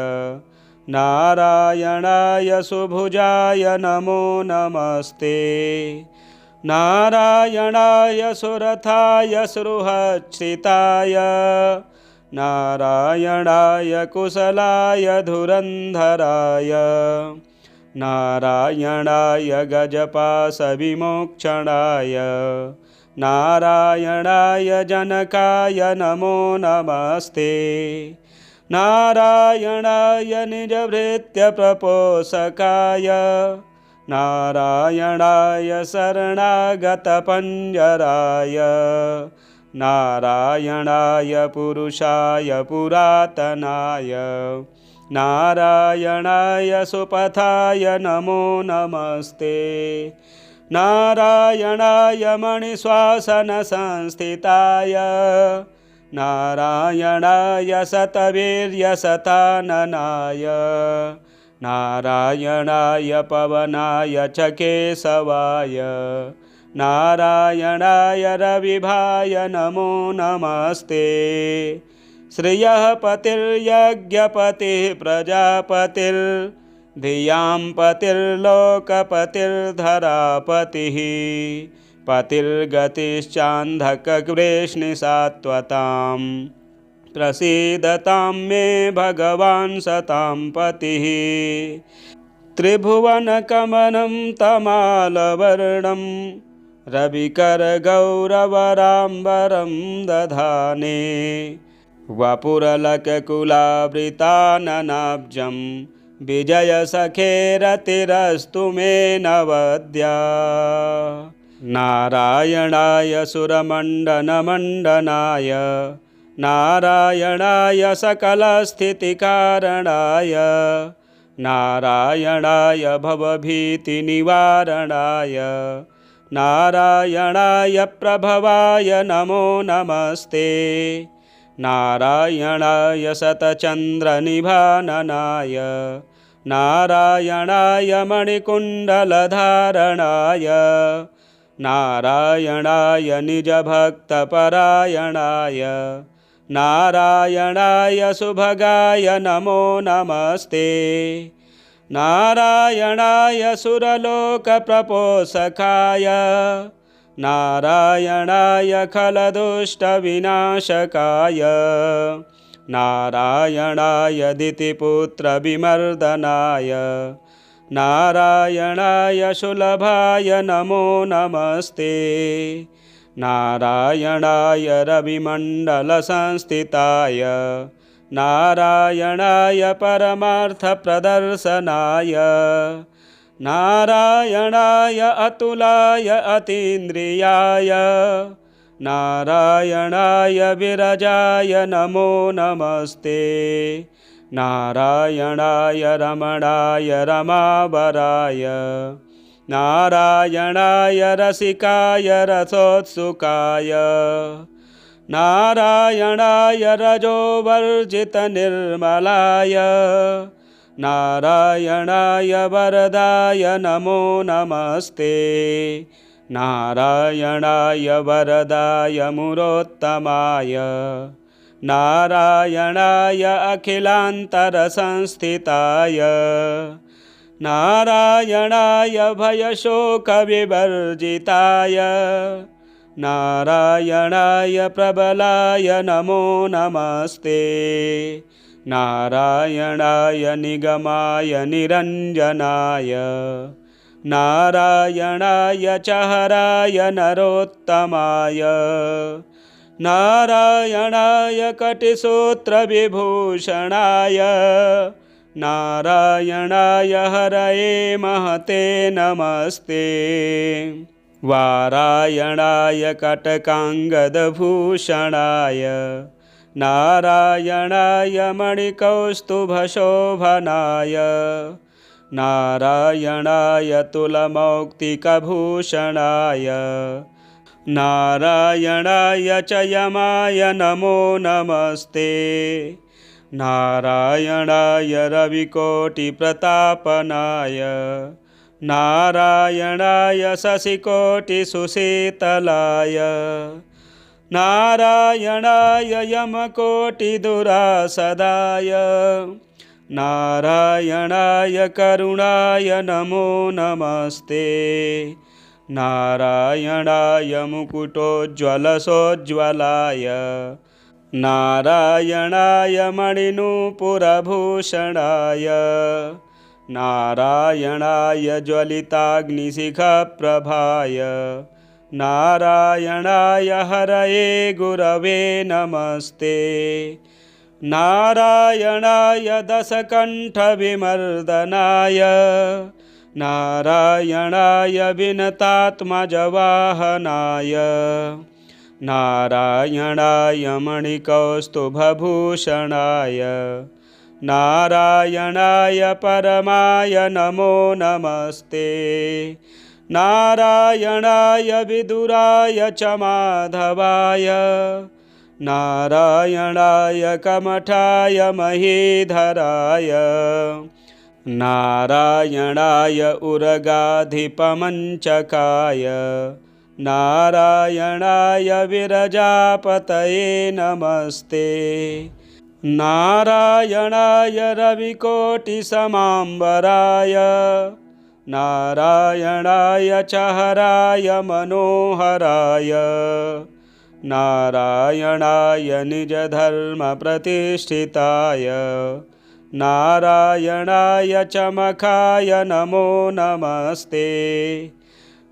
नारायणाय सुभुजाय नमो नमस्ते। नारायणाय सुरथाय सृहच्छिताय नारायणाय कुशलाय धुरन्धराय नारायणाय गजपाशविमोक्षणाय नारायणाय जनकाय नमो नमस्ते। नारायणाय निजभृत्यप्रपोषकाय नारायणाय शरणागतपञ्जराय नारायणाय पुरुषाय पुरातनाय नारायणाय सुपथाय नमो नमस्ते। नारायणाय मणिश्वासनसंस्थिताय नारायणाय शतवीर्यशताननाय नारायणाय पवनाय च केशवाय नारायणाय रविभाय नमो नमस्ते। श्रियः पतिर्यज्ञपतिः प्रजापतिर्धियां पतिर्लोकपतिर्धरापतिः पतिर्गतिश्चान्धकवृष्णिसात्वतां प्रसीदतां मे भगवान् सतां पतिः। त्रिभुवनकमनं तमालवर्णं रविकरगौरवराम्बरं दधाने वपुरलककुलावृताननाब्जं विजयसखेरतिरस्तु मे नवद्या नारायणाय सुरमण्डनमण्डनाय नारायणाय सकलस्थितिकारणाय नारायणाय भवभीतिनिवारणाय नारायणाय प्रभवाय नमो नमस्ते नारायणाय शतचन्द्रनिभाननाय नारायणाय मणिकुण्डलधारणाय नारायणाय निजभक्तपरायणाय नारायणाय सुभगाय नमो नमस्ते नारायणाय सुरलोकप्रपोषकाय नारायणाय खलदुष्टविनाशकाय नारायणाय दितिपुत्रविमर्दनाय नारायणाय सुलभाय नमो नमस्ते नारायणाय रविमण्डलसंस्थिताय नारायणाय परमार्थप्रदर्शनाय नारायणाय अतुलाय अतीन्द्रियाय नारायणाय विरजाय नमो नमस्ते नारायणाय रमणाय रमावराय नारायणाय रसिकाय रसोत्सुकाय नारायणाय रजोवर्जितनिर्मलाय नारायणाय वरदाय नमो नमस्ते नारायणाय वरदाय मुरोत्तमाय नारायणाय अखिलान्तरसंस्थिताय नारायणाय भयशोकविवर्जिताय नारायणाय प्रबलाय नमो नमस्ते नारायणाय निगमाय निरञ्जनाय नारायणाय चहराय नरोत्तमाय नारायणाय कटिसूत्रविभूषणाय नारायणाय हरये महते नमस्ते वारायणाय कटकाङ्गदभूषणाय नारायणाय मणिकौस्तुभशोभनाय नारायणाय तुलमौक्तिकभूषणाय नारायणाय च यमाय नमो नमस्ते नारायणाय रविकोटिप्रतापनाय नारायणाय शशिकोटिसुशीतलाय नारायणाय यमकोटिदुरासदाय नारायणाय करुणाय नमो नमस्ते नारायणाय मुकुटोज्ज्वलसोज्ज्वलाय नारायणाय मणिनूपुरभूषणाय नारायणाय ज्वलिताग्निशिखप्रभाय नारायणाय हरये गुरवे नमस्ते नारायणाय दशकण्ठविमर्दनाय नारायणाय विनतात्मजवाहनाय नारायणाय मणिकौस्तुभभूषणाय नारायणाय परमाय नमो नमस्ते नारायणाय विदुराय च माधवाय नारायणाय कमठाय महीधराय नारायणाय उरगाधिपमञ्चकाय नारायणाय विरजापतये नमस्ते नारायणाय रविकोटिसमाम्बराय नारायणाय चहराय मनोहराय नारायणाय निजधर्मप्रतिष्ठिताय नारायणाय चमकाय नमो नमस्ते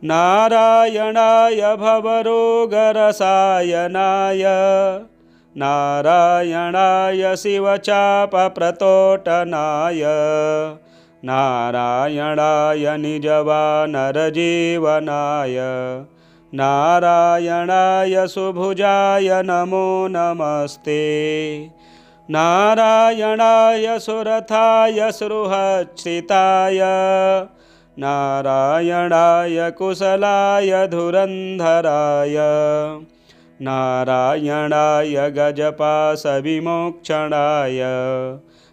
नारायणाय भवरोगरसायनाय नारायणाय शिवचापप्रतोटनाय नारायणाय निजवानरजीवनाय नारायणाय सुभुजाय नमो नमस्ते। नारायणाय सुरथाय सृहच्छ्रिताय नारायणाय कुशलाय धुरन्धराय नारायणाय गजपाशविमोक्षणाय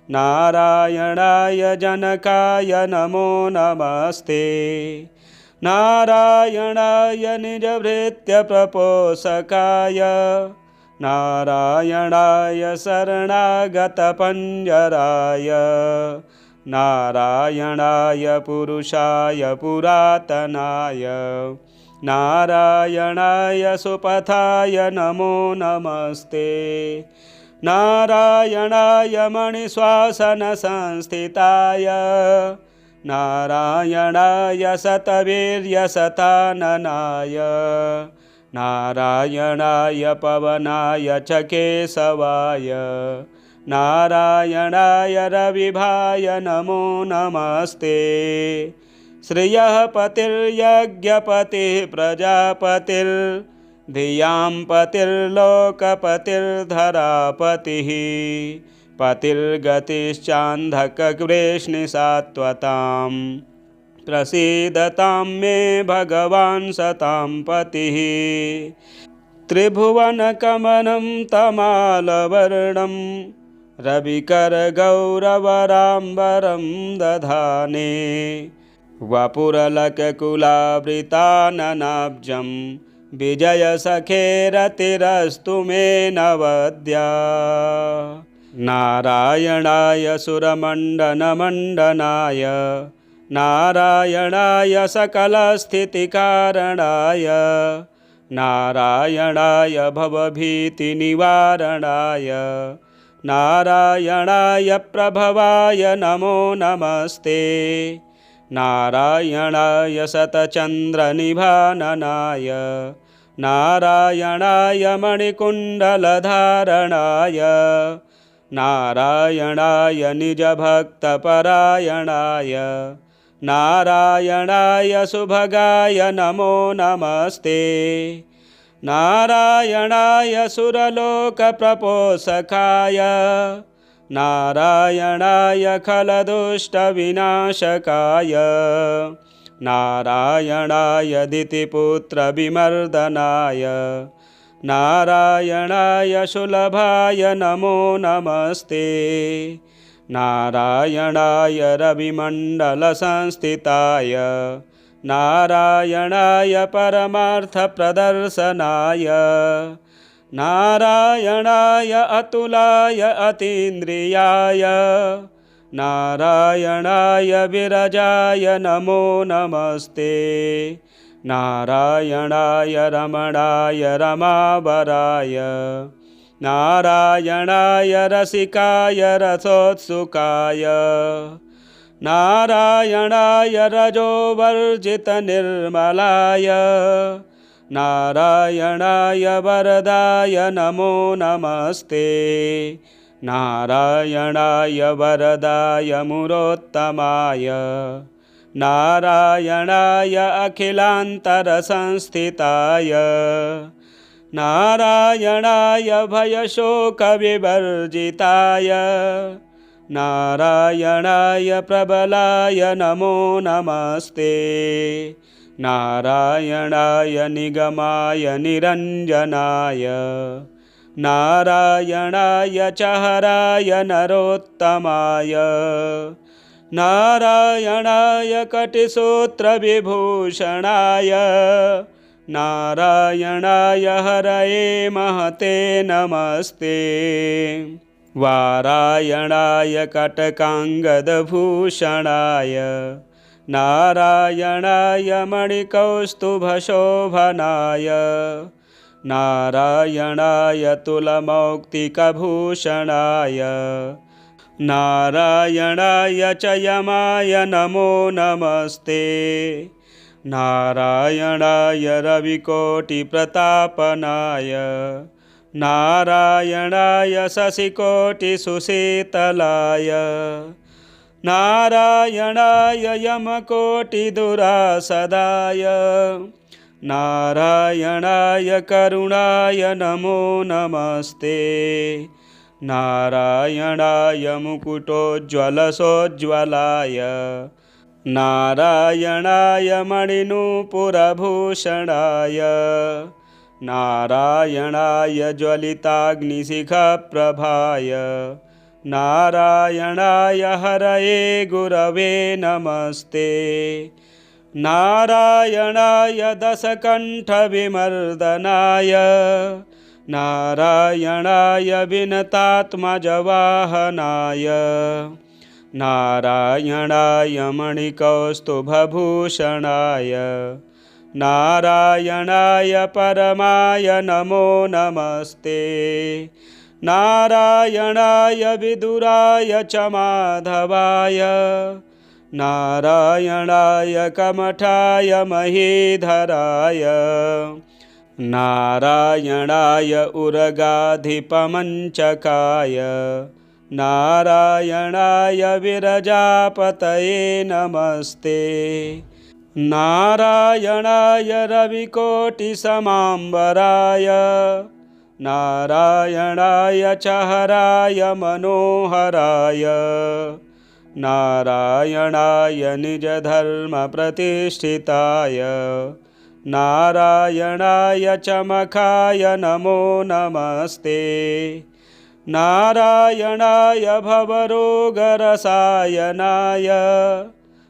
नारायणाय जनकाय नमो नमस्ते। नारायणाय निजभृत्यप्रपोषकाय नारायणाय शरणागतपञ्जराय नारायणाय पुरुषाय पुरातनाय नारायणाय सुपथाय नमो नमस्ते। नारायणाय मणिश्वासनसंस्थिताय नारायणाय शतवीर्यशताननाय नारायणाय पवनाय च केशवाय नारायणाय रविभाय नमो नमस्ते। श्रियः पतिर्यज्ञपतिः प्रजापतिर्धियां पतिर्लोकपतिर्धरापतिः पतिर्गतिश्चान्धकवृष्णिसात्वतां प्रसीदतां मे भगवान् सतां पतिः। त्रिभुवनकमनं तमालवर्णं रविकरगौरवराम्बरं दधाने वपुरलककुलावृताननाब्जं विजयसखेरतिरस्तु मे नवद्या। नारायणाय सुरमण्डनमण्डनाय नारायणाय सकलस्थितिकारणाय नारायणाय भवभीतिनिवारणाय नारायणाय प्रभवाय नमो नमस्ते। नारायणाय शतचन्द्रनिभाननाय नारायणाय मणिकुण्डलधारणाय नारायणाय निजभक्तपरायणाय नारायणाय सुभगाय नमो नमस्ते। नारायणाय सुरलोकप्रपोषकाय नारायणाय खलदुष्टविनाशकाय नारायणाय दितिपुत्रविमर्दनाय नारायणाय सुलभाय नमो नमस्ते। नारायणाय रविमण्डलसंस्थिताय नारायणाय परमार्थप्रदर्शनाय नारायणाय अतुलाय अतीन्द्रियाय नारायणाय विरजाय नमो नमस्ते। नारायणाय रमणाय रमावराय नारायणाय रसिकाय रसोत्सुकाय नारायणाय रजोवर्जितनिर्मलाय नारायणाय वरदाय नमो नमस्ते। नारायणाय वरदाय मुरोत्तमाय नारायणाय अखिलान्तरसंस्थिताय नारायणाय भयशोकविवर्जिताय नारायणाय प्रबलाय नमो नमस्ते। नारायणाय निगमाय निरञ्जनाय नारायणाय चहराय नरोत्तमाय नारायणाय कटिसूत्रविभूषणाय नारायणाय हरये महते नमस्ते। वारायणाय कटकाङ्गदभूषणाय नारायणाय मणिकौस्तुभशोभनाय नारायणाय तुलमौक्तिकभूषणाय नारायणाय च यमाय नमो नमस्ते। नारायणाय रविकोटिप्रतापनाय नारायणाय शशिकोटिसुशीतलाय नारायणाय यमकोटिदुरासदाय नारायणाय करुणाय नमो नमस्ते नारायणाय मुकुटोज्ज्वलसोज्ज्वलाय नारायणाय मणिनूपुरभूषणाय नारायणाय ज्वलिताग्निशिखाप्रभाय नारायणाय हरये गुरवे नमस्ते नारायणाय दशकण्ठविमर्दनाय नारायणाय विनतात्मजवाहनाय नारायणाय मणिकौस्तुभभूषणाय नारायणाय परमाय नमो नमस्ते नारायणाय विदुराय च माधवाय नारायणाय कमठाय महीधराय नारायणाय उरगाधिपमञ्चकाय नारायणाय विरजापतये नमस्ते नारायणाय रविकोटिसमाम्बराय नारायणाय च हराय मनोहराय नारायणाय निजधर्मप्रतिष्ठिताय नारायणाय चमखाय नमो नमस्ते नारायणाय भवरोगरसायनाय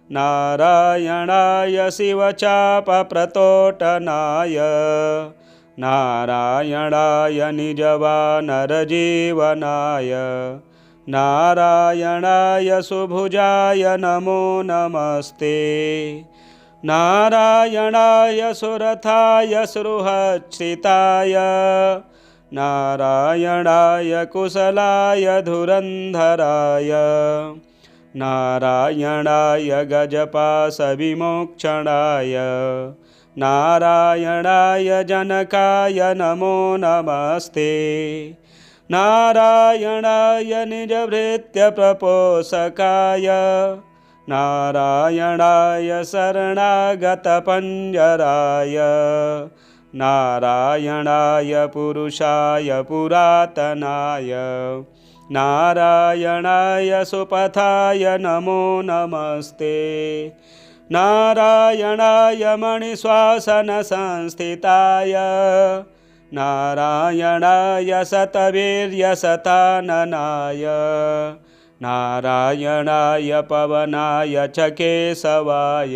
नारायणाय शिवचापप्रतोटनाय नारायणाय निजवानरजीवनाय नारायणाय सुभुजाय नमो नमस्ते नारायणाय सुरथाय सृहच्छिताय नारायणाय कुशलाय धुरन्धराय नारायणाय गजपाशविमोक्षणाय नारायणाय जनकाय नमो नमस्ते नारायणाय निजभृत्यप्रपोषकाय नारायणाय शरणागतपञ्जराय नारायणाय पुरुषाय पुरातनाय नारायणाय सुपथाय नमो नमस्ते नारायणाय मणिश्वासनसंस्थिताय नारायणाय शतवीर्यशताननाय नारायणाय पवनाय च केशवाय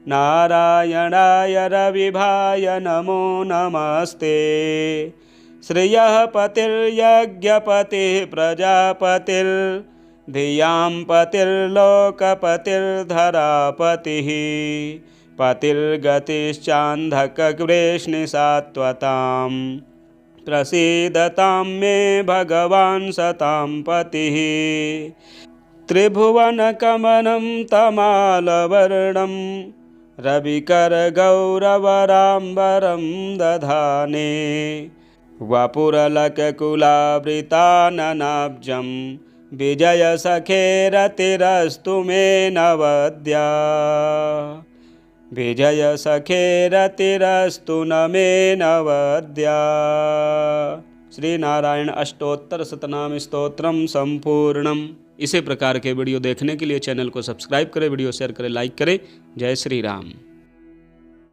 नारायणाय रविभाय नमो नमस्ते श्रियः पतिर्यज्ञपतिः प्रजापतिर्धियां पतिर्लोकपतिर्धरापतिः पतिर्गतिश्चान्धकवृष्णिसात्वतां प्रसीदतां मे भगवान् सतां पतिः त्रिभुवनकमनं तमालवर्णं रविकरगौरवराम्बरं दधाने वपुरलककुलावृताननाब्जं विजयसखेरतिरस्तु मे नवद्या विजयसखेरतिरस्तु न मे नवद्या। श्री नारायण अष्टोत्तर शतनाम स्तोत्रम संपूर्णम। इसी प्रकार के वीडियो देखने के लिए चैनल को सब्सक्राइब करें, वीडियो शेयर करें, लाइक करें। जय श्री राम।